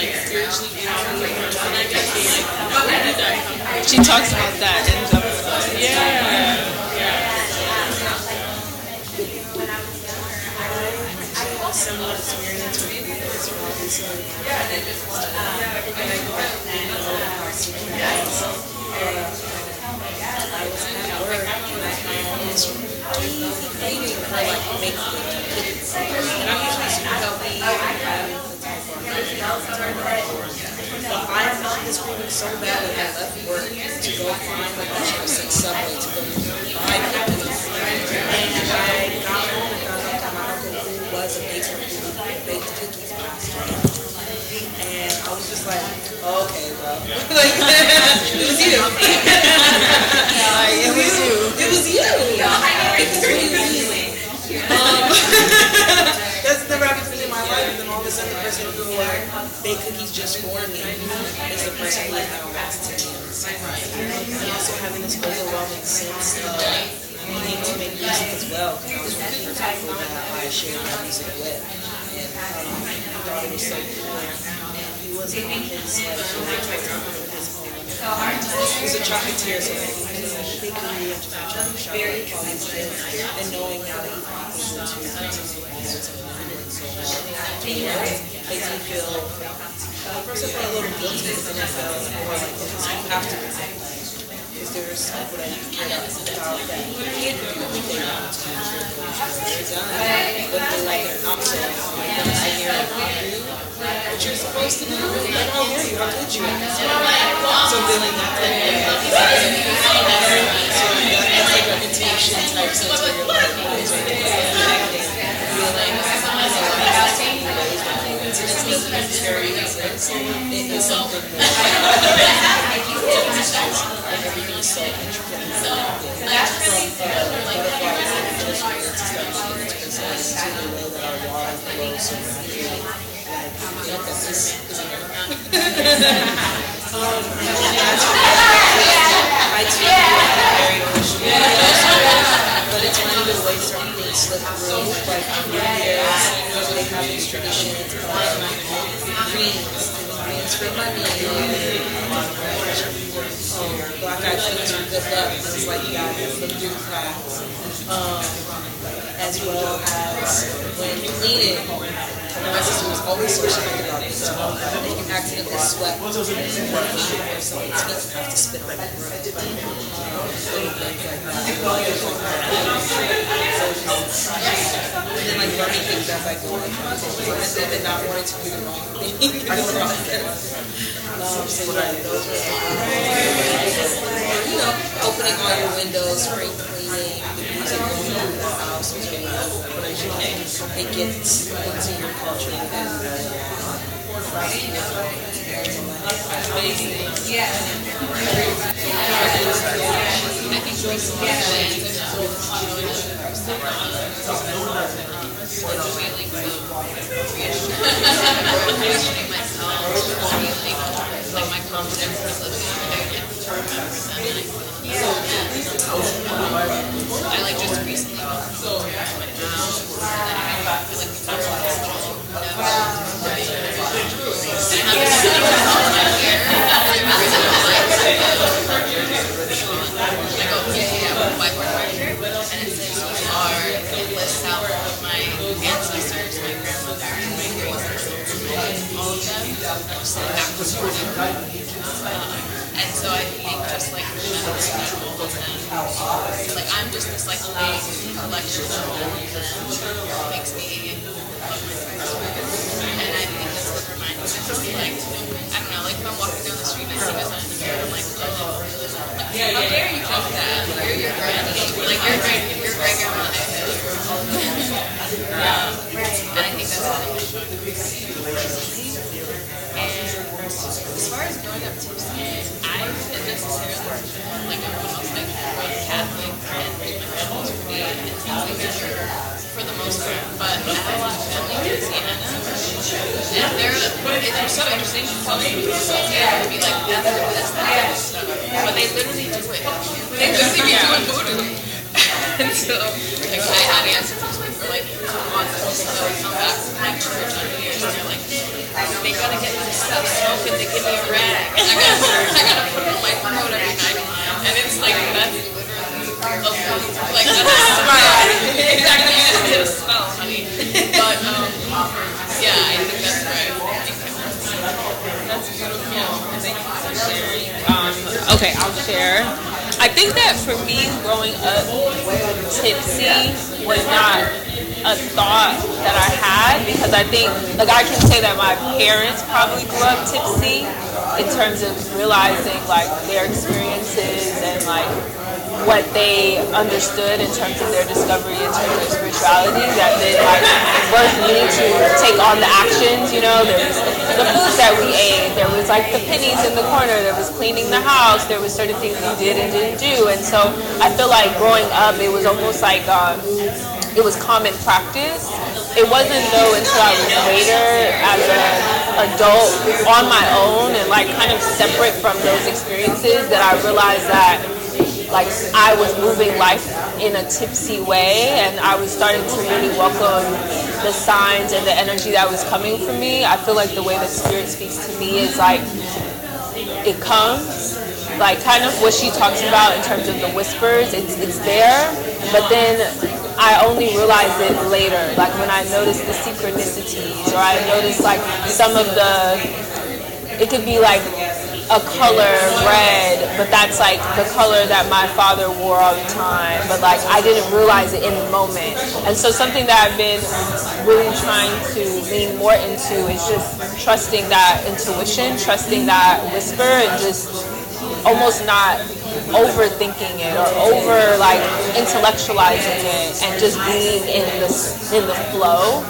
like spiritually and I guess like where did that come from? She talks about that in Jambalaya. Yeah. Similar experience with me as well. I was at work and I was eating for like making cookies. And I'm usually super healthy. But I felt this craving so bad that I left work to go find like a chips and Subway to go buy cookies. And I got home and found out that my uncle who was a baker who baked cookies by it's like, oh, okay, well, like, it was you. Like, it was you. It was you. It's really that's never happened to me in my life, and then all of a sudden the person who like baked cookies just for me is the person who like now wants to me. And also having this overwhelming sense of needing to make music as well, because I was one of the first people that I shared my music with, and I thought it was so cool. And he was on his he's a chocolatier, so he can really just trying to shop with all these kids, and knowing now that he's not able to continue balls and doing so well, makes me feel first of all a little guilty, and then I feel more like you have to be, because there's people that you care about that can't do everything all the time. They're done, but they're like they're not so I hear what you're supposed to do. Like, how were you? How did you? So feeling that type of so that's like an intuition type sense where you're like, what is it? Feeling it's very intense. It is something that everything is so intricate and connected. From butterflies and just to the way that our water flows around you. I too am very Christian, but it's one of the ways certain things slip through. Like years, they have these traditions of greens for money, black eyed peas for good luck, things like that, for the crafts, as well as when you clean it. My sister was always so strict about this. If you accidentally sweat or something's teeth, you have to spit on it. And then like learning things as I go, and not wanting to do the wrong thing in the process. So yeah, those were opening all your windows, spring cleaning, the music going on in the house was very important. It gets into your culture amazing. Yeah. My confidence is I like just recently ancestors, my grandmother, my great-grandmother, all of them, and so I think just like like I'm just this like big collection of all of them makes me love my friends. And I think that's what reminds me of like, I don't know, like if I'm walking down the street and I see myself in the mirror, I'm like, oh, how dare you think that? You're your granny, like your great grandmother. And I think that's what as far as growing up tipsy, I didn't necessarily like everyone else, like Catholic and my family's pretty and things like that for the most part. But I have a family in Louisiana, and they're so interesting because Louisiana would be like, that's that stuff. But they literally do it. They literally be doing voodoo. And so, like, I had ancestors for like months, so I come back from like church on New Year's, and they're like, they gotta get my stuff smoking to give me a rag. And I gotta put it on my throat every night. And it's like, that's literally like, that's a spell. Exactly, it's a spell, honey. But, yeah, I think that's right. That's beautiful. Thank you for sharing. Okay, I'll share. I think that for me, growing up tipsy was not a thought that I had, because I think, like, I can say that my parents probably grew up tipsy in terms of realizing, like, their experiences and, like, what they understood in terms of their discovery in terms of spirituality that then like birthed me to take on the actions. You know, there was the foods that we ate, there was like the pennies in the corner, there was cleaning the house, there was certain things you did and didn't do. And so I feel like growing up it was almost like it was common practice. It wasn't though until I was later as an adult on my own and like kind of separate from those experiences that I realized that like I was moving life in a tipsy way, and I was starting to really welcome the signs and the energy that was coming from me. I feel like the way that spirit speaks to me is like it comes, like kind of what she talks about in terms of the whispers. It's there, but then I only realized it later, like when I noticed the synchronicities, or I noticed like some of it could be like a color red, but that's like the color that my father wore all the time, but like I didn't realize it in the moment. And so something that I've been really trying to lean more into is just trusting that intuition, trusting that whisper, and just almost not overthinking it or over like intellectualizing it, and just being in the flow,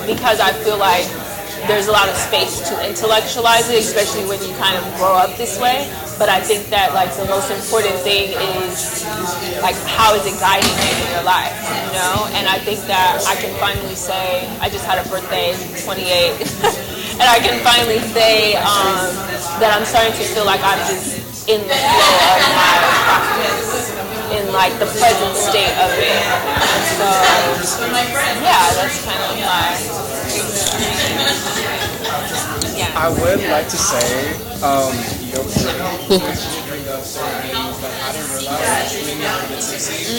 because I feel like there's a lot of space to intellectualize it, especially when you kind of grow up this way. But I think that like the most important thing is like how is it guiding you in your life, you know? And I think that I can finally say, I just had a birthday, 28, and I can finally say that I'm starting to feel like I'm just in the flow of my practice, in like the present state of it. And so yeah, that's kind of my I would like to say, your bring up certain things that I didn't realize made me a little bit tipsy.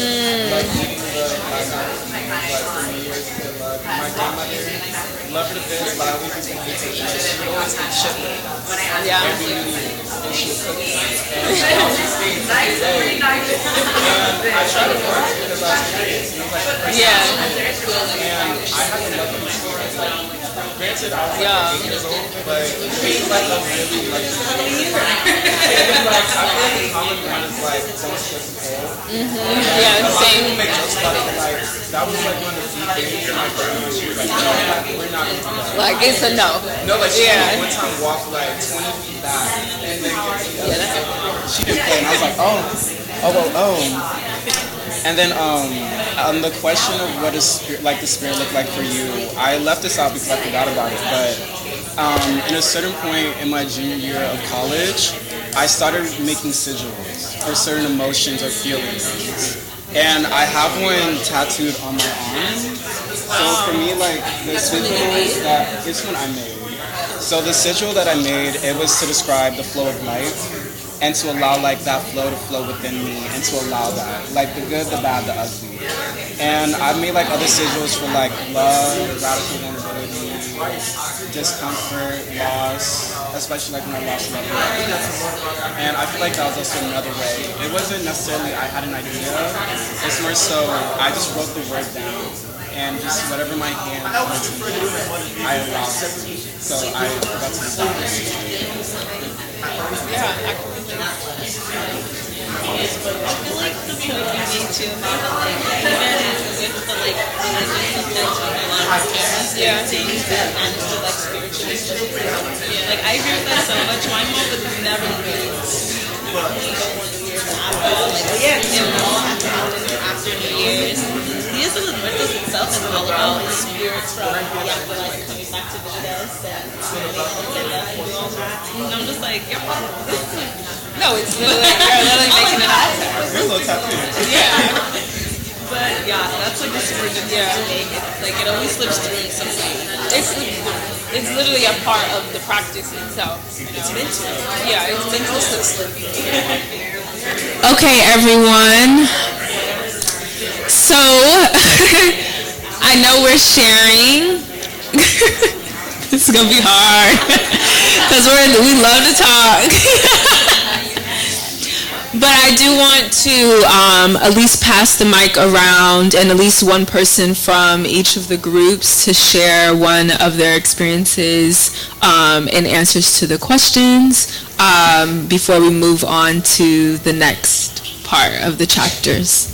Like eating like for New Year's, my grandmother loved her to bits, but I always used to eat it. She would always eat chitlins every New Year, and she would cook it. And I always ate it every day. And I tried it once because I was curious, and I was like, and I had to love it. Granted, I was like 8 years old, but it was like a really like. I feel like the common one is like don't split the tail. Yeah, same. Make jokes about it, like that was like one of the few things my grandma, she was like, no, we're not gonna do that. Like it's a no. No, like she one time walked like 20 feet back and then she didn't play, and I was like, oh. And then on the question of what does like the spirit look like for you, I left this out because I forgot about it. But in a certain point in my junior year of college, I started making sigils for certain emotions or feelings. And I have one tattooed on my arm. So for me, like the sigils that this one I made. So the sigil that I made, it was to describe the flow of life, and to allow like that flow to flow within me, and to allow that, like the good, the bad, the ugly. And I've made like other sigils for like love, radical vulnerability, discomfort, loss, especially like when I lost loved ones. And I feel like that was also another way. It wasn't necessarily I had an idea, it's more so I just wrote the word down, and just whatever my hand went to me, I allowed it. So I forgot to do that. Yeah, I feel like the point you made too, like even with the like religious subjects with a lot of parents things that understood like spiritualism. Like I agree with that so much. My mom would never really go on New Year's after it all happened after New Year's. Dia de los Muertos itself is all about the spirits from the afterlife coming back to visit us and do all that. And I'm just like, no, it's literally, you're literally making it happen. You're a little tattoo. Yeah. But yeah, that's like a super good thing to make. It's like it always slips through in some way. It's literally a part of the practice itself. You know? It's meant to. Yeah, it's meant to slip through. Okay, everyone. So I know we're sharing. This is gonna be hard because we love to talk. But I do want to at least pass the mic around, and at least one person from each of the groups to share one of their experiences in answers to the questions before we move on to the next part of the chapters.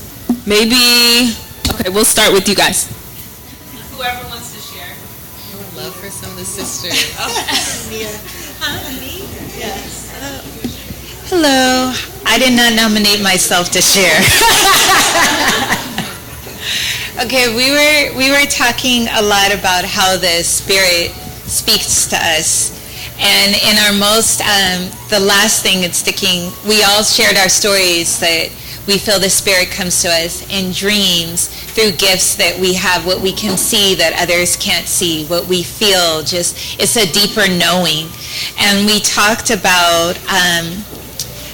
Maybe, okay, we'll start with you guys. Whoever wants to share. I would love for some of the sisters. Me? Yes. Hello. I did not nominate myself to share. Okay, we were talking a lot about how the Spirit speaks to us. And in our most, the last thing that's sticking, we all shared our stories that we feel the Spirit comes to us in dreams through gifts that we have, what we can see that others can't see, what we feel, just, it's a deeper knowing. And we talked about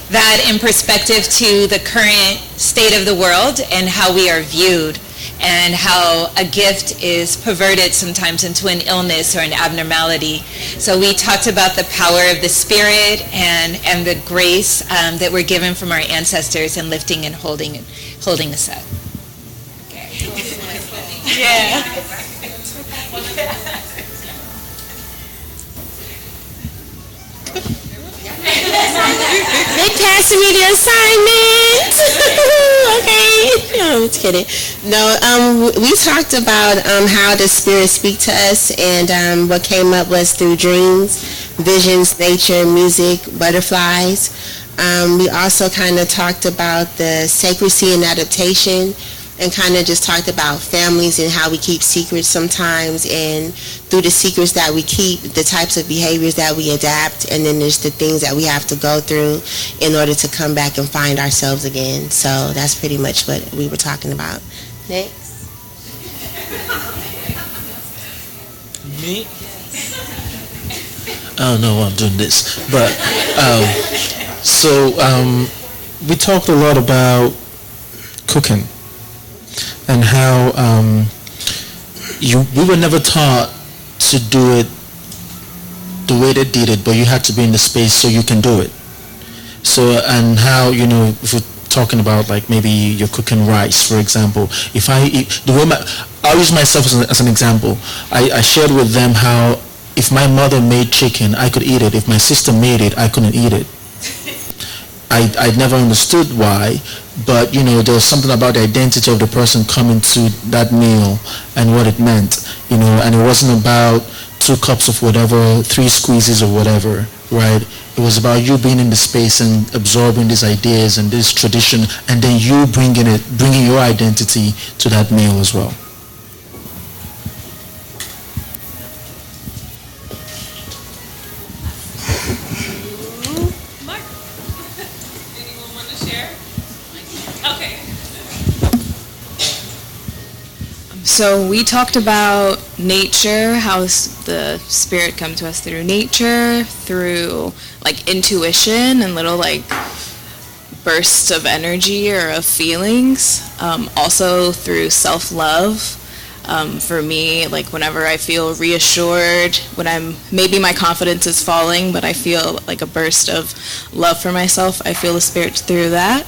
that in perspective to the current state of the world and how we are viewed, and how a gift is perverted sometimes into an illness or an abnormality. So we talked about the power of the Spirit and the grace that we're given from our ancestors and lifting and holding us up. Okay. Yeah. They passing me the assignment. Okay. No, I'm just kidding. No, we talked about how the Spirit speak to us, and what came up was through dreams, visions, nature, music, butterflies. We also kind of talked about the sacredcy and adaptation, and kind of just talked about families and how we keep secrets sometimes, and through the secrets that we keep, the types of behaviors that we adapt, and then there's the things that we have to go through in order to come back and find ourselves again. So that's pretty much what we were talking about. Next. Me? I don't know why I'm doing this, but we talked a lot about cooking and how we were never taught to do it the way they did it, but you had to be in the space so you can do it. So, and how, if we're talking about like maybe you're cooking rice, for example, I'll use myself as an example. I shared with them how if my mother made chicken, I could eat it. If my sister made it, I couldn't eat it. I never understood why, but there was something about the identity of the person coming to that meal and what it meant, and it wasn't about 2 cups of whatever, 3 squeezes or whatever, right? It was about you being in the space and absorbing these ideas and this tradition, and then you bringing your identity to that meal as well. So we talked about nature, how the Spirit come to us through nature, through like intuition and little like bursts of energy or of feelings. Also through self-love. For me, like whenever I feel reassured, when maybe my confidence is falling, but I feel like a burst of love for myself, I feel the Spirit through that.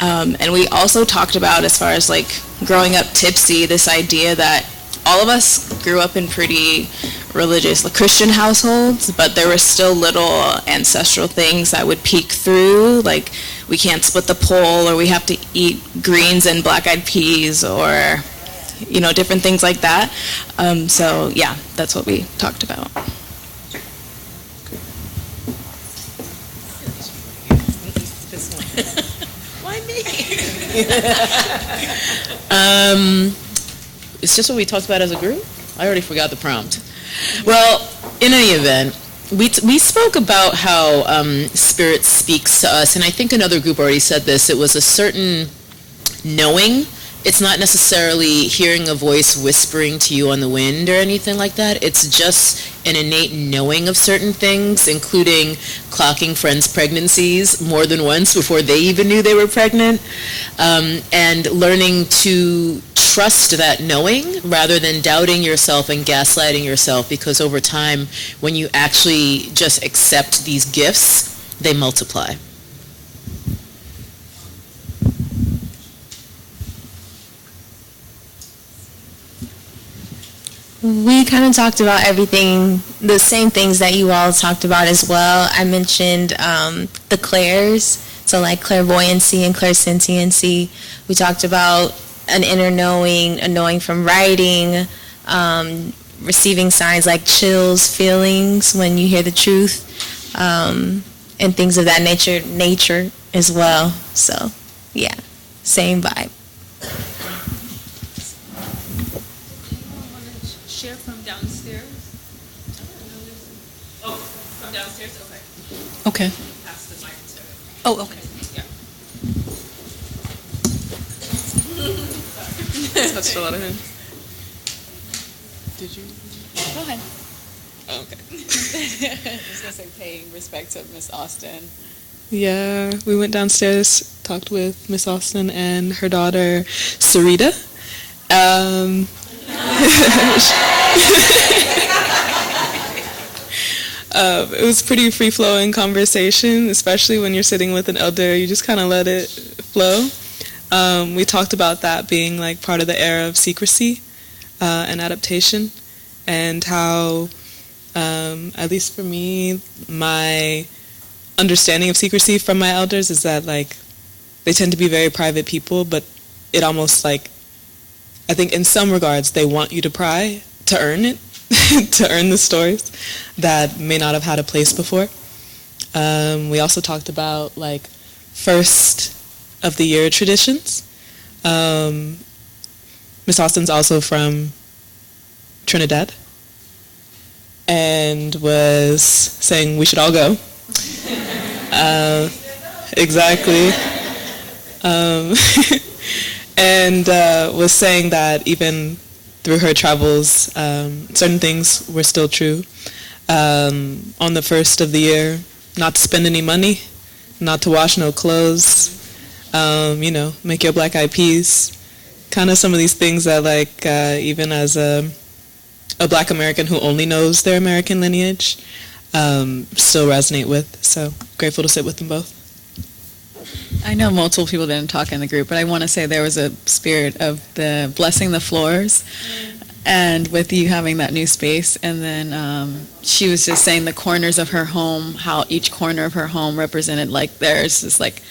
And we also talked about, as far as like growing up tipsy, this idea that all of us grew up in pretty religious, like Christian households, but there were still little ancestral things that would peek through, like we can't split the pole, or we have to eat greens and black-eyed peas, or different things like that. So yeah, that's what we talked about. Why me? It's just what we talked about as a group. I already forgot the prompt. Well, in any event, we spoke about how Spirit speaks to us, and I think another group already said this. It was a certain knowing. It's not necessarily hearing a voice whispering to you on the wind or anything like that. It's just an innate knowing of certain things, including clocking friends' pregnancies more than once before they even knew they were pregnant, and learning to trust that knowing rather than doubting yourself and gaslighting yourself, because over time, when you actually just accept these gifts, they multiply. We kind of talked about everything, the same things that you all talked about as well. I mentioned the clairs, so like clairvoyancy and clairsentiency. We talked about an inner knowing, a knowing from writing, receiving signs like chills, feelings when you hear the truth, and things of that nature as well. So, yeah, same vibe. Share from downstairs? Oh, from downstairs? Okay. Okay. Pass the mic to. Oh, okay. Yeah. Touched a lot of him. Did you? Go ahead. Oh, okay. I was going to say paying respect to Miss Austin. Yeah, we went downstairs, talked with Miss Austin and her daughter, Sarita. It was pretty free-flowing conversation, especially when you're sitting with an elder. You just kind of let it flow. We talked about that being like part of the era of secrecy and adaptation, and how, at least for me, my understanding of secrecy from my elders is that like they tend to be very private people, but it almost like, I think in some regards they want you to pry to earn it, to earn the stories that may not have had a place before. We also talked about like first of the year traditions. Miss Austin's also from Trinidad and was saying we should all go. Exactly. And was saying that even through her travels, certain things were still true. On the first of the year, not to spend any money, not to wash no clothes, make your black eyed peas. Kind of some of these things that like, even as a black American who only knows their American lineage, still resonate with. So grateful to sit with them both. I know multiple people didn't talk in the group, but I want to say there was a spirit of the blessing the floors, and with you having that new space, and then she was just saying the corners of her home, how each corner of her home represented like there's just like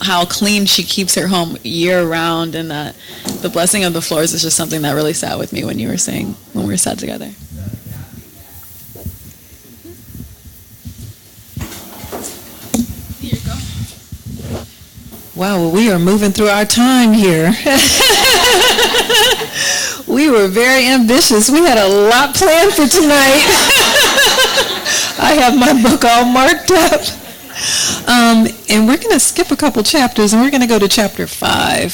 how clean she keeps her home year round, and that the blessing of the floors is just something that really sat with me when you were saying, when we were sat together. Wow, well, we are moving through our time here. We were very ambitious. We had a lot planned for tonight. I have my book all marked up. And we're going to skip a couple chapters, and we're going to go to chapter 5.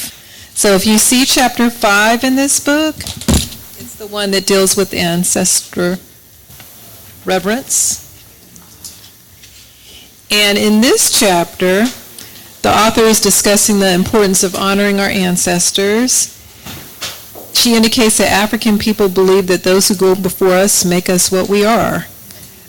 So if you see chapter 5 in this book, it's the one that deals with ancestor reverence. And in this chapter, the author is discussing the importance of honoring our ancestors. She indicates that African people believe that those who go before us make us what we are.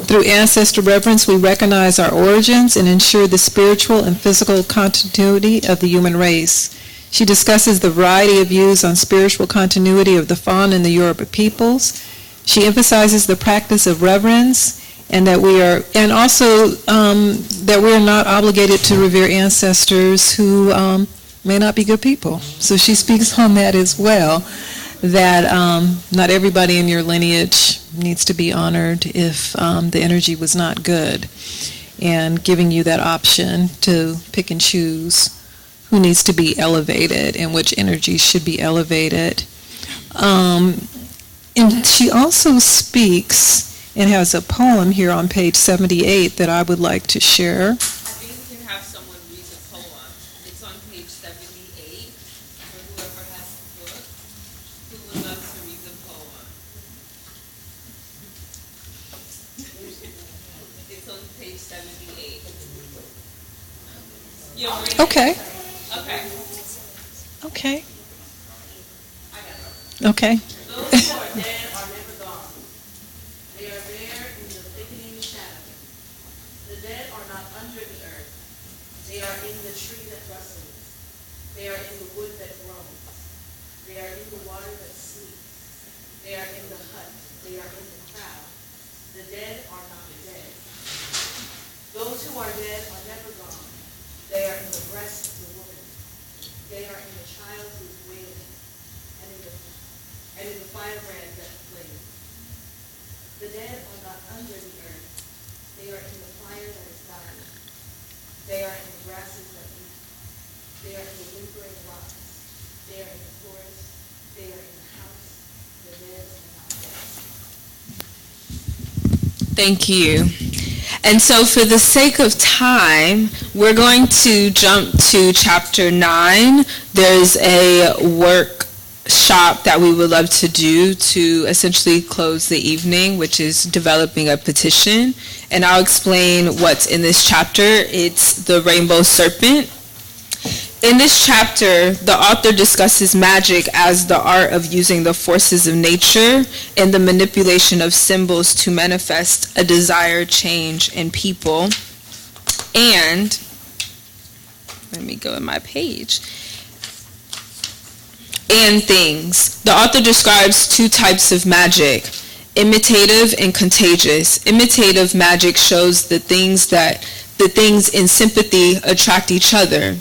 Through ancestor reverence, we recognize our origins and ensure the spiritual and physical continuity of the human race. She discusses the variety of views on spiritual continuity of the Fon and the Yoruba peoples. She emphasizes the practice of reverence, and that we are, and also that we are not obligated to revere ancestors who may not be good people. So she speaks on that as well, that not everybody in your lineage needs to be honored if the energy was not good, and giving you that option to pick and choose who needs to be elevated and which energies should be elevated. And she also speaks and has a poem here on page 78 that I would like to share. I think we can have someone read the poem. It's on page 78 for whoever has the book. Who would love to read the poem? It's on page 78. You don't read Okay. it? Okay. Okay. Okay. Those who are dead are never gone. They are there in the thickening shadow. The dead are not under the earth. They are in the tree that rustles. They are in the wood that groans. They are in the water that sleeps. They are in the hut are not dead. Those who are dead are never gone. They are in the breast of the woman. They are in the child who is wailing, and in the firebrand that flames. The dead are not under the earth. They are in the fire that is dying. They are in the grasses that weep. They are in the whimpering rocks. They are in the forest. They are in the house. The dead are not dead. Thank you. And so for the sake of time, we're going to jump to chapter 9. There's a workshop that we would love to do to essentially close the evening, which is developing a petition. And I'll explain what's in this chapter. It's the rainbow serpent. In this chapter, the author discusses magic as the art of using the forces of nature and the manipulation of symbols to manifest a desired change in people. And, let me go in my page. And things. The author describes two types of magic, imitative and contagious. Imitative magic shows the things in sympathy attract each other.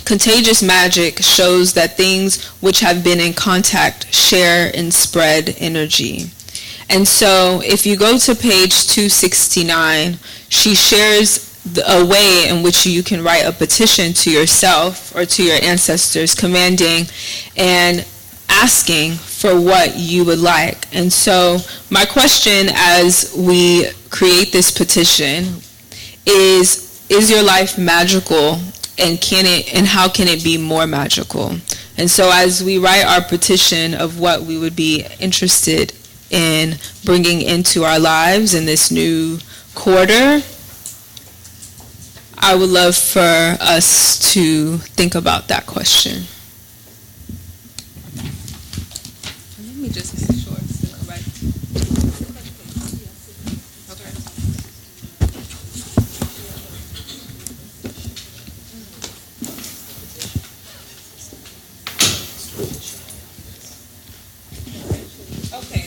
Contagious magic shows that things which have been in contact share and spread energy. And so if you go to page 269, she shares a way in which you can write a petition to yourself or to your ancestors, commanding and asking for what you would like. And so my question as we create this petition is your life magical? And how can it be more magical? And so as we write our petition of what we would be interested in bringing into our lives in this new quarter, I would love for us to think about that question. Let me just make sure it's the correct. Okay,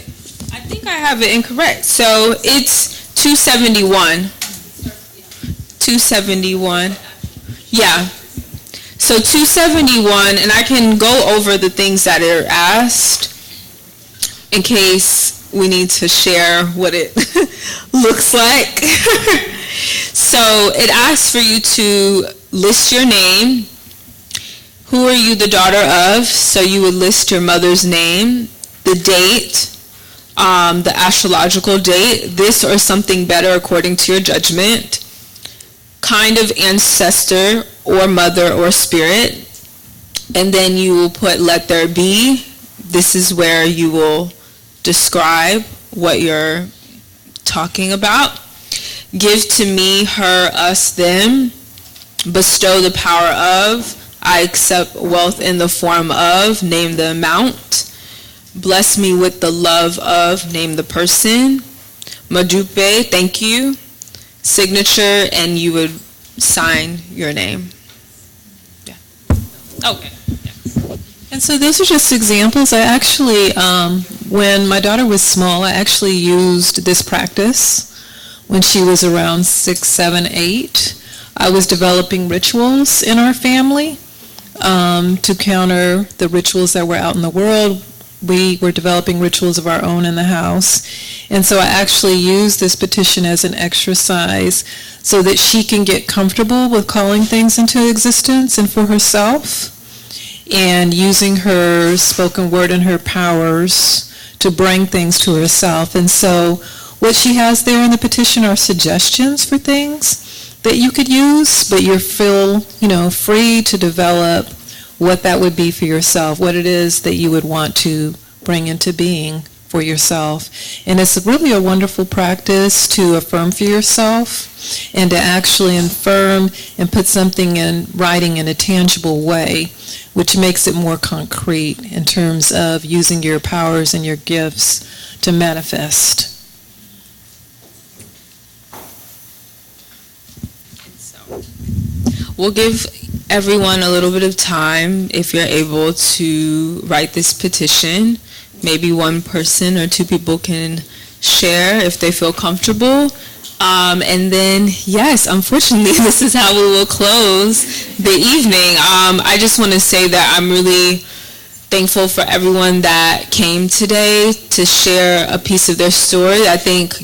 I think I have it incorrect. So it's 271. 271. Yeah. So 271, and I can go over the things that are asked in case we need to share what it looks like. So it asks for you to list your name. Who are you the daughter of? So you would list your mother's name, the date, the astrological date, this or something better according to your judgment, kind of ancestor or mother or spirit, and then you will put let there be. This is where you will describe what you're talking about. Give to me, her, us, them. Bestow the power of. I accept wealth in the form of. Name the amount. Bless me with the love of. Name the person. Madupe, thank you. Signature, and you would sign your name. Yeah. Okay. And so those are just examples. I actually, when my daughter was small, I actually used this practice when she was around 6, 7, 8. I was developing rituals in our family to counter the rituals that were out in the world. We were developing rituals of our own in the house. And so I actually used this petition as an exercise so that she can get comfortable with calling things into existence and for herself, and using her spoken word and her powers to bring things to herself. And so what she has there in the petition are suggestions for things that you could use, but you feel, free to develop what that would be for yourself, what it is that you would want to bring into being for yourself. And it's really a wonderful practice to affirm for yourself and to actually affirm and put something in writing in a tangible way, which makes it more concrete in terms of using your powers and your gifts to manifest. We'll give everyone a little bit of time if you're able to write this petition. Maybe one person or two people can share if they feel comfortable. And then, yes, unfortunately, this is how we will close the evening. I just want to say that I'm really thankful for everyone that came today to share a piece of their story. I think,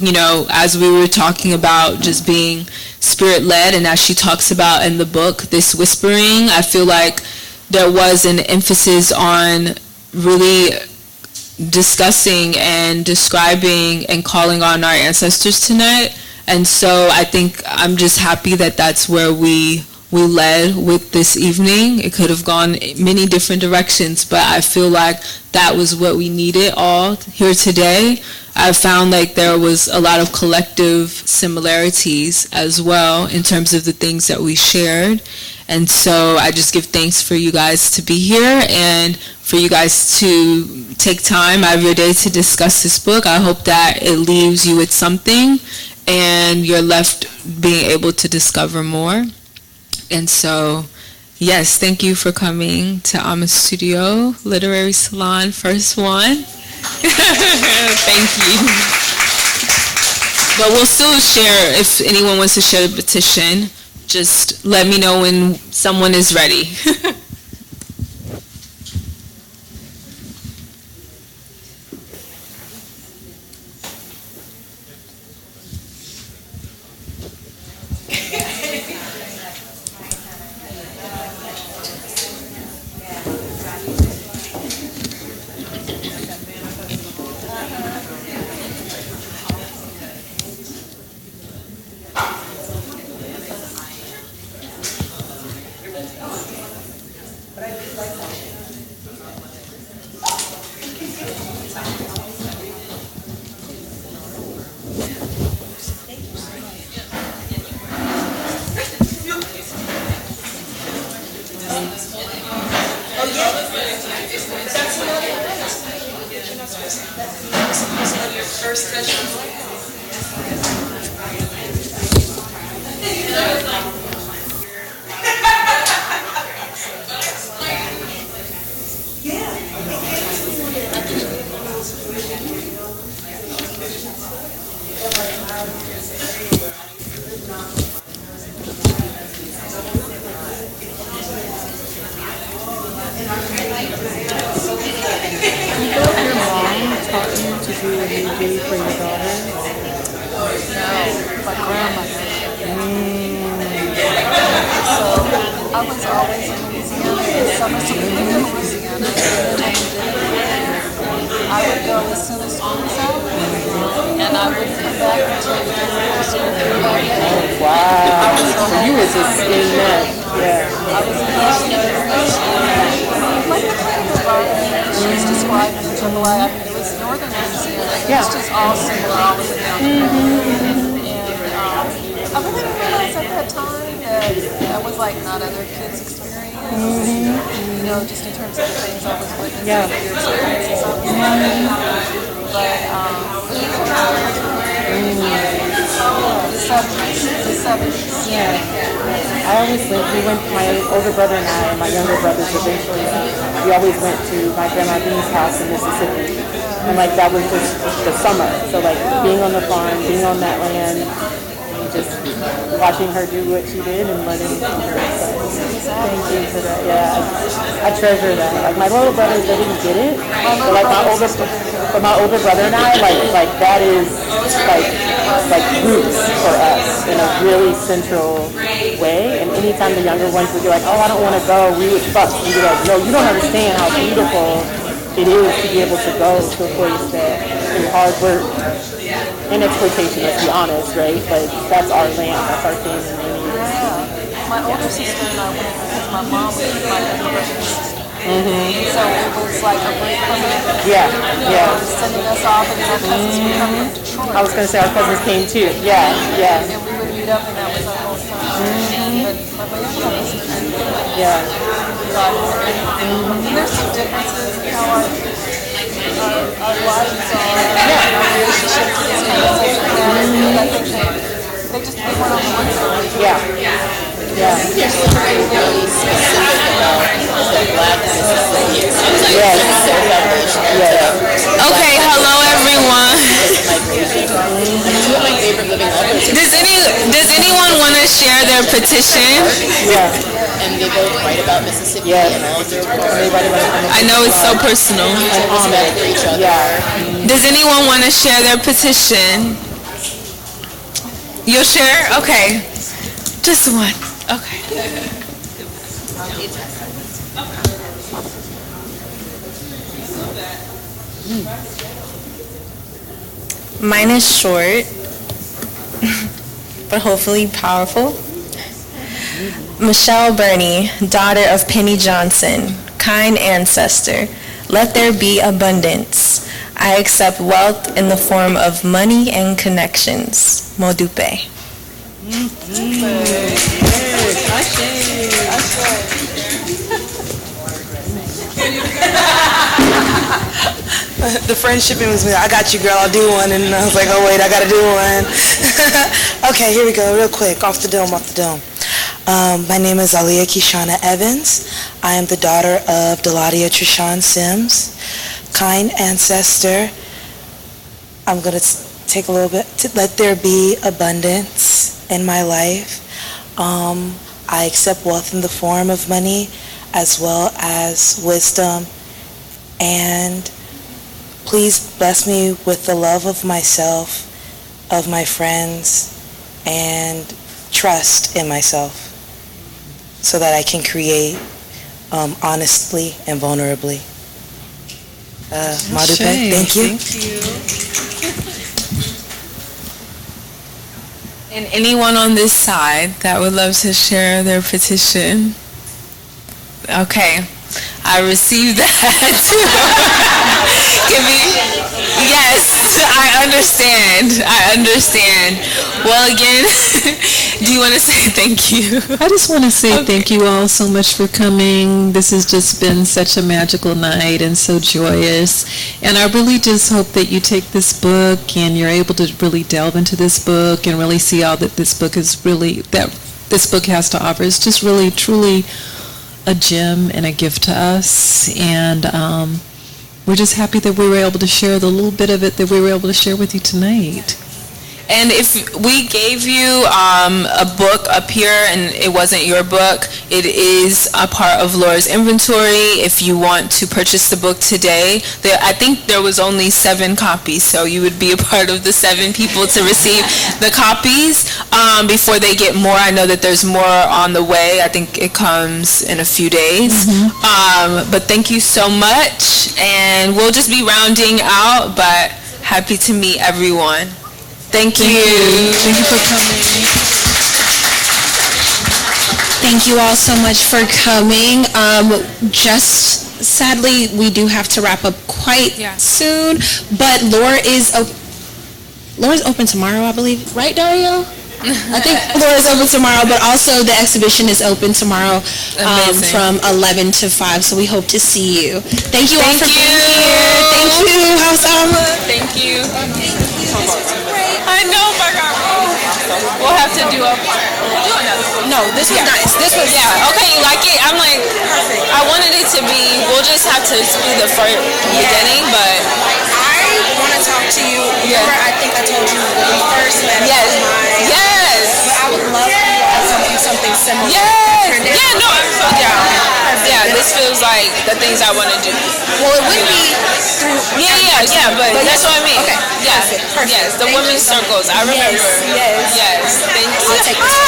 as we were talking about just being spirit-led, and as she talks about in the book, this whispering, I feel like there was an emphasis on really discussing and describing and calling on our ancestors tonight. And so I think I'm just happy that that's where we led with this evening. It could have gone many different directions, but I feel like that was what we needed all here today. I found like there was a lot of collective similarities as well in terms of the things that we shared. And so I just give thanks for you guys to be here and for you guys to take time out of your day to discuss this book. I hope that it leaves you with something and you're left being able to discover more. And so, yes, thank you for coming to Aama Studio Literary Salon, first one. Thank you. But we'll still share, if anyone wants to share the petition, just let me know when someone is ready. That was just the summer. So like being on the farm, being on that land, and just watching her do what she did and letting her. So thank you for that. Yeah, I treasure that. Like my little brothers, they didn't get it, but like my older brother and I, like that is like roots for us in a really central way. And anytime the younger ones would be like, oh, I don't want to go, we would fuss. We'd be like, no, you don't understand how beautiful it is to be able to go to a place that through hard work and exploitation, let's be honest, right? Like that's our land, that's our family. Yeah. My older sister and I went because my mom was my younger brother's sister. So it was like a break from it. Yeah. Sending us off, and then our cousins would come from Detroit. I was going to say our cousins came too. Yeah. And we would meet up, and that was our whole time. But my younger brother's sister. There's some differences in how our lives are, our relationships with these ancestors, and I think they weren't on the one side. Yes. Okay, hello everyone. Does anyone want to share their petition? Yeah. And they both write about Mississippi Yes. and all their I know it's so personal. respect for each other. Yeah. Does anyone want to share their petition? You'll share? Okay. Just one. Okay. Mine is short, but hopefully powerful. Michelle Burney, daughter of Penny Johnson, kind ancestor, let there be abundance. I accept wealth in the form of money and connections. Modupe. The friendshiping was me. I got you, girl. I'll do one. And I was like, oh, wait, I got to do one. Okay, here we go. Real quick. Off the dome. My name is Aliyah Kishana Evans. I am the daughter of Deladia Trishan Sims. Kind ancestor. I'm going to take a little bit. Let there be abundance in my life. I accept wealth in the form of money as well as wisdom. And please bless me with the love of myself, of my friends, and trust in myself so that I can create honestly and vulnerably. Madupe, thank you. And anyone on this side that would love to share their petition? Okay. I received that too. Yes, I understand. Well, again, do you want to say thank you? I just want to say thank you all so much for coming. This has just been such a magical night and so joyous. And I really just hope that you take this book and you're able to really delve into this book and really see all that this book is really, that this book has to offer. It's just really, truly a gem and a gift to us, and we're just happy that we were able to share the little bit of it that we were able to share with you tonight. And if we gave you a book up here and it wasn't your book, it is a part of Laura's inventory. If you want to purchase the book today, I think there was only 7 copies, so you would be a part of the 7 people to receive the copies before they get more. I know that there's more on the way. I think it comes in a few days. But thank you so much, and we'll just be rounding out, but happy to meet everyone. Thank you. Thank you for coming. Thank you all so much for coming. Just sadly, we do have to wrap up quite soon, but Laura's open tomorrow, I believe. Right, Dario? I think Laura's open tomorrow, but also the exhibition is open tomorrow from 11 to 5, so we hope to see you. Thank you all for being here. Thank you, House Aama. Thank you. I know, my God. We'll have to do a part. We'll do another one. No, this was nice. This was okay. You like it? I'm like, perfect. I wanted it to be. We'll just have to do the first beginning, but I want to talk to you. Remember, I think I told you when we first met. Yes. But I would love for you to do something similar. Yes. Yeah. No, I'm so down. Yeah. This feels like the things I want to do. Well, it would be through. Yeah. But that's what I mean. Okay. Yeah. Perfect. Yes. The women's circles. I remember. Yes. Thank you. I'll take this.